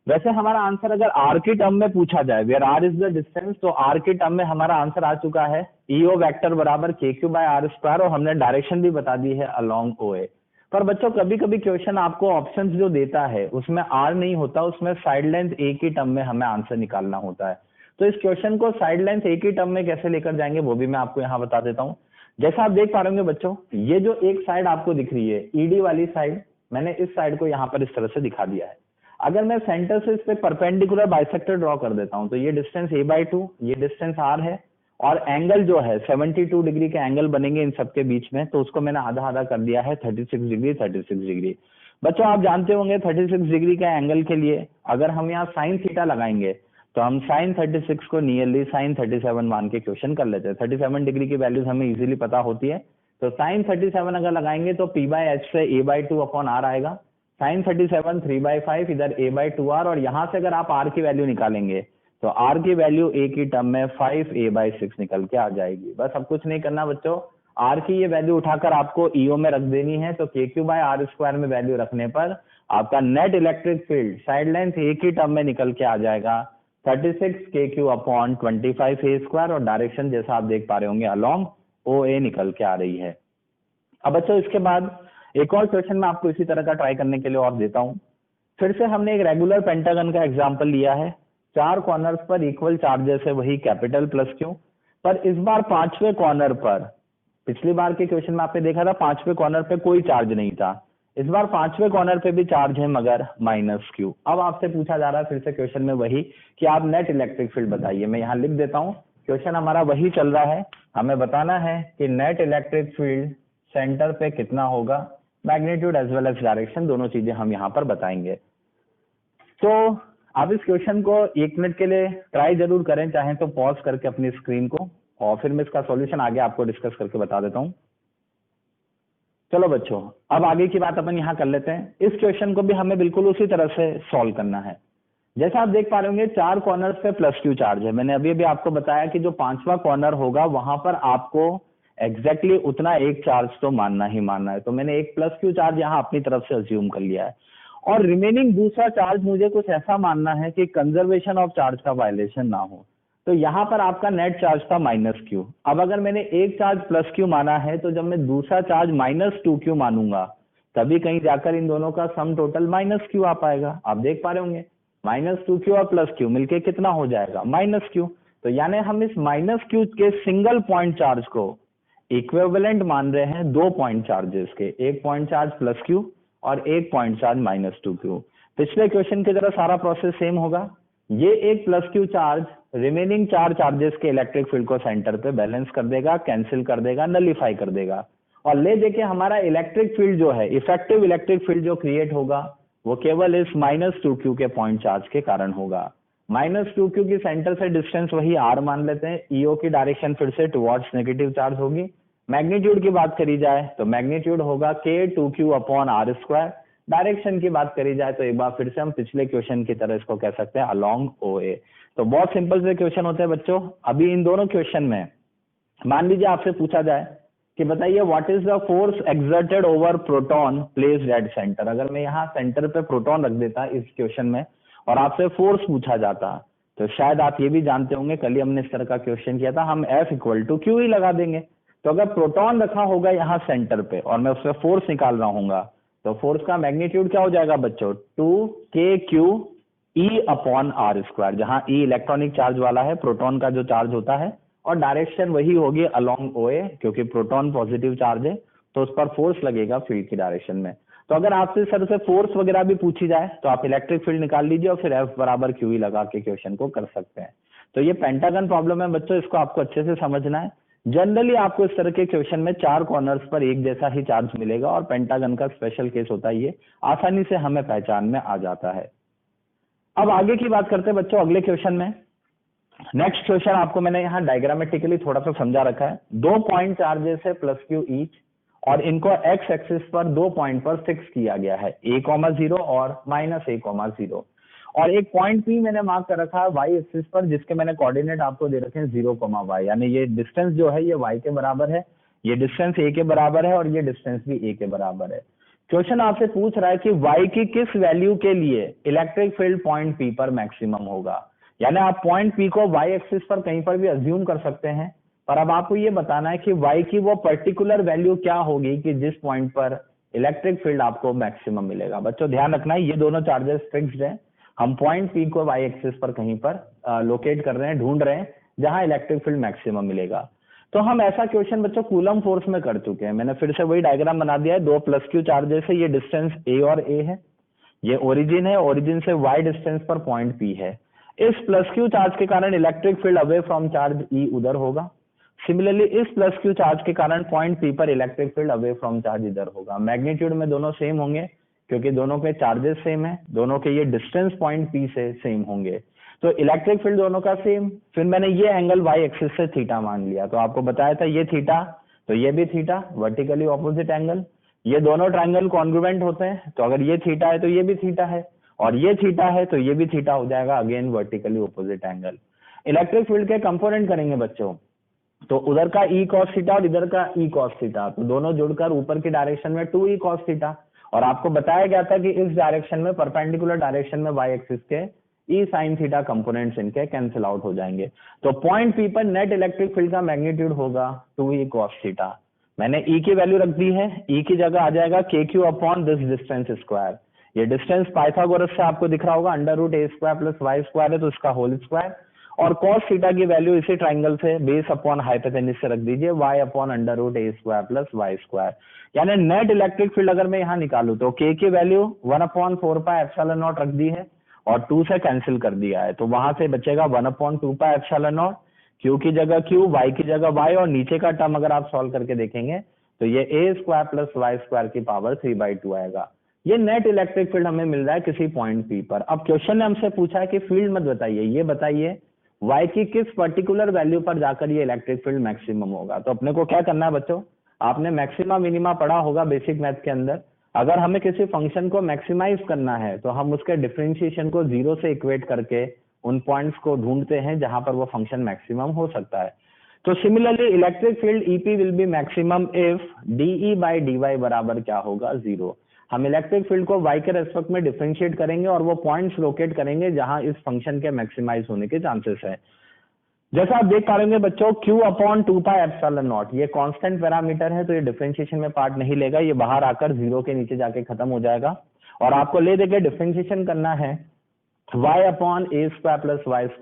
वैसे हमारा आंसर अगर R की टर्म में पूछा जाए, where R is the distance, तो R की टर्म में हमारा आंसर आ चुका है EO वेक्टर बराबर KQ/R², और हमने डायरेक्शन भी बता दी है अलोंग OA। पर बच्चों कभी कभी क्वेश्चन आपको ऑप्शंस जो देता है उसमें R नहीं होता, उसमें साइड लेंथ A की टर्म में हमें आंसर निकालना होता है। तो इस क्वेश्चन को साइड लेंथ A की टर्म में कैसे लेकर जाएंगे वो भी मैं आपको यहाँ बता देता हूँ। जैसा आप देख पा रहे होंगे बच्चों, ये जो एक साइड आपको दिख रही है ED वाली साइड, मैंने इस साइड को यहाँ पर इस तरह से दिखा दिया है। अगर मैं सेंटर से इस पे परपेंडिकुलर बाइसेक्टर ड्रॉ कर देता हूँ तो ये डिस्टेंस A/2, ये डिस्टेंस R है, और एंगल जो है 72 डिग्री के एंगल बनेंगे इन सबके बीच में, तो उसको मैंने आधा आधा कर दिया है 36 डिग्री 36 डिग्री। बच्चों आप जानते होंगे 36 डिग्री के एंगल के लिए अगर हम यहाँ साइन थीटा लगाएंगे तो हम साइन 36 को नियरली साइन 37 मान के क्वेश्चन कर लेते हैं। 37 डिग्री की वैल्यूज हमें इजीली पता होती है, तो साइन 37 अगर लगाएंगे तो P/H से A/2/R आएगा, साइन 37 3/5 इधर A/2R, और यहाँ से अगर आप R की वैल्यू निकालेंगे तो R की वैल्यू A की टर्म में 5A/6 निकल के आ जाएगी। बस अब कुछ नहीं करना बच्चों, R की ये वैल्यू उठाकर आपको EO में रख देनी है, तो KQ/R² में वैल्यू रखने पर आपका net electric field side length A की टर्म में निकल के आ जाएगा 36 KQ/25A², और डायरेक्शन जैसा आप देख पा रहे होंगे अलोंग OA निकल के आ रही है। अब बच्चों इसके बाद एक और क्वेश्चन मैं आपको इसी तरह का ट्राई करने के लिए और देता हूं। फिर से हमने एक रेगुलर पेंटागन का एग्जांपल लिया है, 4 कॉर्नर्स पर इक्वल चार्जेस है, वही कैपिटल प्लस क्यू, पर इस बार 5वें कॉर्नर पर, पिछली बार के क्वेश्चन में आपने देखा था 5वें कॉर्नर पे कोई चार्ज नहीं था, इस बार 5वें कॉर्नर पे भी चार्ज है मगर माइनस क्यू। अब आपसे पूछा जा रहा है फिर से क्वेश्चन में वही कि आप नेट इलेक्ट्रिक फील्ड बताइए। मैं यहाँ लिख देता हूँ, क्वेश्चन हमारा वही चल रहा है, हमें बताना है कि नेट इलेक्ट्रिक फील्ड सेंटर पे कितना होगा, magnitude as well as direction दोनों चीजें हम यहाँ पर बताएंगे। तो आप इस क्वेश्चन को 1 मिनट के लिए ट्राई जरूर करें, चाहें तो पॉज करके अपनी स्क्रीन को, और फिर मैं इसका सॉल्यूशन आगे आपको डिस्कस करके बता देता हूँ। चलो बच्चों अब आगे की बात अपन यहाँ कर लेते हैं। इस क्वेश्चन को भी हमें बिल्कुल उसी तरह से सॉल्व करना है। जैसा आप देख पा रहे होंगे 4 कॉर्नर्स पे प्लस क्यू चार्ज है। मैंने अभी आपको बताया कि जो 5वां कॉर्नर होगा वहां पर आपको एग्जैक्टली उतना एक चार्ज तो मानना ही मानना है, तो मैंने एक प्लस क्यू चार्ज यहाँ अपनी तरफ से अज्यूम कर लिया है, और रिमेनिंग दूसरा चार्ज मुझे कुछ ऐसा मानना है कि कंजर्वेशन ऑफ चार्ज का वायलेशन ना हो। तो यहाँ पर आपका नेट चार्ज था माइनस क्यू। अब अगर मैंने एक चार्ज प्लस क्यू माना है तो जब मैं दूसरा चार्ज -2Q मानूंगा तभी कहीं जाकर इन दोनों का सम टोटल माइनस क्यू आ पाएगा। आप देख पा रहे होंगे -2Q और प्लस क्यू मिलके कितना हो जाएगा, माइनस क्यू। तो यानी हम इस माइनस क्यू के सिंगल पॉइंट चार्ज को इक्विवेलेंट मान रहे हैं 2 पॉइंट चार्जेस के, एक पॉइंट चार्ज प्लस क्यू और एक पॉइंट चार्ज -2Q। पिछले क्वेश्चन की तरह सारा प्रोसेस सेम होगा। ये एक plus Q charge remaining 4 charges के इलेक्ट्रिक फील्ड को सेंटर पे बैलेंस कर देगा, कैंसिल कर देगा, नलीफाई कर देगा, और ले देखिए हमारा इलेक्ट्रिक फील्ड जो है, इफेक्टिव इलेक्ट्रिक फील्ड जो क्रिएट होगा वो केवल इस -2Q के पॉइंट चार्ज के कारण होगा। -2Q की सेंटर से डिस्टेंस वही R मान लेते हैं, EO की डायरेक्शन फिर से टुवर्ड्स नेगेटिव चार्ज होगी। मैग्नीट्यूड की बात करी जाए तो मैग्नीट्यूड होगा K2Q/R²। डायरेक्शन की बात करी जाए तो एक बार फिर से हम पिछले क्वेश्चन की तरह इसको कह सकते हैं अलोंग OA। तो बहुत सिंपल से क्वेश्चन होते हैं बच्चों। अभी इन दोनों क्वेश्चन में मान लीजिए आपसे पूछा जाए कि बताइए what is the force exerted over proton placed at centre. अगर मैं यहाँ सेंटर पे प्रोटॉन रख देता इस क्वेश्चन में और आपसे फोर्स पूछा जाता तो शायद आप ये भी जानते होंगे, कल ही हमने इस तरह का क्वेश्चन किया था, हम F = Q ही लगा देंगे। तो अगर प्रोटॉन रखा होगा यहाँ सेंटर पे और मैं उसमें फोर्स निकाल रहा हूँ, तो फोर्स का मैग्नीट्यूड क्या हो जाएगा बच्चों, 2kq/E/r², जहाँ E इलेक्ट्रॉनिक चार्ज वाला है, प्रोटॉन का जो चार्ज होता है, और डायरेक्शन वही होगी अलोंग OA, क्योंकि प्रोटॉन पॉजिटिव चार्ज है तो उस पर फोर्स लगेगा फील्ड की डायरेक्शन में। तो अगर आपसे सर से फोर्स वगैरह भी पूछी जाए तो आप इलेक्ट्रिक फील्ड निकाल लीजिए और फिर F = QE लगा के क्वेश्चन को कर सकते हैं। तो ये पेंटागन प्रॉब्लम है बच्चों, इसको आपको अच्छे से समझना है। जनरली आपको इस तरह के क्वेश्चन में 4 कॉर्नर्स पर एक जैसा ही चार्ज मिलेगा और पेंटागन का स्पेशल केस होता है, ये आसानी से हमें पहचान में आ जाता है। अब आगे की बात करते हैं बच्चों अगले क्वेश्चन में। नेक्स्ट क्वेश्चन आपको मैंने यहाँ डायग्रामेटिकली थोड़ा सा समझा रखा है। 2 पॉइंट चार्जेस है +Q ईच, और इनको x एक्सिस पर 2 पॉइंट पर फिक्स किया गया है, a,0 और -a,0, और एक पॉइंट P मैंने मार्क कर रखा है y एक्सिस पर, जिसके मैंने कोऑर्डिनेट आपको दे रखे हैं 0,y, यानी ये डिस्टेंस जो है ये y के बराबर है, ये डिस्टेंस a के बराबर है और ये डिस्टेंस भी a के बराबर है। क्वेश्चन आपसे पूछ रहा है कि y की किस वैल्यू के लिए इलेक्ट्रिक फील्ड पॉइंट P पर मैक्सिमम होगा, यानी आप पॉइंट P को y एक्सिस पर कहीं पर भी अज्यूम कर सकते हैं, पर अब आपको ये बताना है कि y की वो पर्टिकुलर वैल्यू क्या होगी कि जिस पॉइंट पर इलेक्ट्रिक फील्ड आपको मैक्सिमम मिलेगा। बच्चों ध्यान रखना है, ये दोनों चार्जेस फिक्स्ड हैं, हम पॉइंट P को y एक्सिस पर कहीं पर लोकेट कर रहे हैं, ढूंढ रहे हैं जहां इलेक्ट्रिक फील्ड मैक्सिमम मिलेगा। तो हम ऐसा क्वेश्चन बच्चों कूलम फोर्स में कर चुके हैं। मैंने फिर से वही डायग्राम बना दिया है, 2 +Q चार्जेस है, ये डिस्टेंस a और a है, ये ओरिजिन है, ओरिजिन से y डिस्टेंस पर पॉइंट P है। इस +Q चार्ज के कारण electric field away from charge E उधर होगा। सिमिलरली इस +Q चार्ज के कारण पॉइंट P पर electric field away from charge इधर होगा। मैग्नीट्यूड में दोनों सेम होंगे क्योंकि दोनों के चार्जेस सेम है, दोनों के ये डिस्टेंस पॉइंट P से सेम होंगे, तो इलेक्ट्रिक फील्ड दोनों का सेम। फिर मैंने ये एंगल y एक्सिस से थीटा मान लिया, तो आपको बताया था ये थीटा, तो ये भी थीटा, वर्टिकली ऑपोजिट एंगल। ये दोनों ट्रायंगल कॉन्ग्रुएंट होते हैं, तो अगर ये थीटा है तो ये भी थीटा है, और ये थीटा है तो ये भी थीटा हो जाएगा, again vertically opposite angle. Electric field के कंपोनेंट करेंगे बच्चों, तो उधर का E cos थीटा और इधर का E cos थीटा, तो दोनों जुड़कर ऊपर की डायरेक्शन में 2E cos थीटा, और आपको बताया गया था कि इस डायरेक्शन में परपेंडिकुलर डायरेक्शन में y एक्सिस के E sin थीटा कंपोनेंट्स इनके कैंसिल आउट हो जाएंगे। तो पॉइंट P पर नेट इलेक्ट्रिक फील्ड का मैग्नीट्यूड होगा 2E cos थीटा। मैंने E की वैल्यू रख दी है, E की जगह आ जाएगा KQ upon this distance square. ये डिस्टेंस पाइथागोरस से आपको दिख रहा होगा, √a² + y² है, तो इसका होल स्क्वायर, और cos थीटा की वैल्यू इसी ट्राइंगल से बेस अपॉन हाइपोटेन्यूज से रख दीजिए, y अपॉन √a² + y²। यानी नेट इलेक्ट्रिक फील्ड अगर मैं यहाँ निकालू तो k की वैल्यू 1/4πε0 रख दी है और 2 से कैंसिल कर दिया है, तो वहां से बचेगा 1/2πε0, q की जगह q, y की जगह y, और नीचे का टर्म अगर आप सॉल्व करके देखेंगे तो ये a² + y² की पावर 3/2 आएगा। ये नेट इलेक्ट्रिक फील्ड हमें मिल रहा है किसी पॉइंट P पर। अब क्वेश्चन ने हमसे पूछा है कि फील्ड मत बताइए, ये बताइए y की किस पर्टिकुलर वैल्यू पर जाकर ये इलेक्ट्रिक फील्ड मैक्सिमम होगा। तो अपने को क्या करना है बच्चों, आपने मैक्सिमा मिनिमा पढ़ा होगा बेसिक मैथ के अंदर। अगर हमें किसी फंक्शन को मैक्सिमाइज करना है तो हम उसके डिफरेंशिएशन को 0 से इक्वेट करके उन पॉइंट्स को ढूंढते हैं जहां पर वो फंक्शन मैक्सिमम हो सकता है। तो similarly electric field EP will be maximum if dE/dy बराबर क्या होगा, 0। हम इलेक्ट्रिक फील्ड को y के रेस्पेक्ट में डिफरेंशिएट करेंगे और वो पॉइंट्स लोकेट करेंगे जहां इस फंक्शन के मैक्सिमाइज होने के चांसेस है। जैसा आप देख पा रहे हैं बच्चों, Q/2πε0 ये कांस्टेंट पैरामीटर है, तो ये डिफरेंशिएशन में पार्ट नहीं लेगा, ये बाहर आकर 0 के नीचे जाके खत्म हो जाएगा, और आपको ले देके डिफरेंशिएशन करना है y/a² +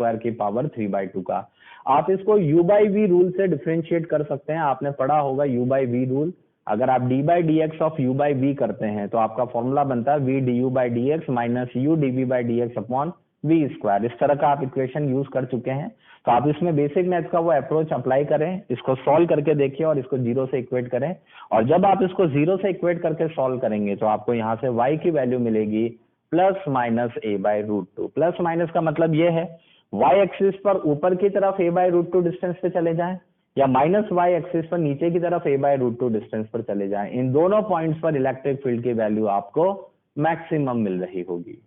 y² की पावर 3/2 का। आप इसको u/v रूल से डिफरेंशिएट कर सकते हैं, आपने पढ़ा होगा u/v रूल। अगर आप d/dx ऑफ u/v करते हैं तो आपका फॉर्मूला बनता है v du/dx minus u dv/dx upon v²। इस तरह का आप इक्वेशन यूज कर चुके हैं, तो आप इसमें बेसिक मैथ का वो अप्रोच अप्लाई करें, इसको सॉल्व करके देखिए और इसको 0 से इक्वेट करें, और जब आप इसको 0 से इक्वेट करके सॉल्व करेंगे तो आपको यहाँ से y की वैल्यू मिलेगी ±a/√2। प्लस माइनस का मतलब ये है y एक्सिस पर ऊपर की तरफ a/√2 डिस्टेंस पे चले जाएं, या माइनस y एक्सिस पर नीचे की तरफ a/√2 डिस्टेंस पर चले जाएं। इन दोनों पॉइंट्स पर इलेक्ट्रिक फील्ड की वैल्यू आपको मैक्सिमम मिल रही होगी।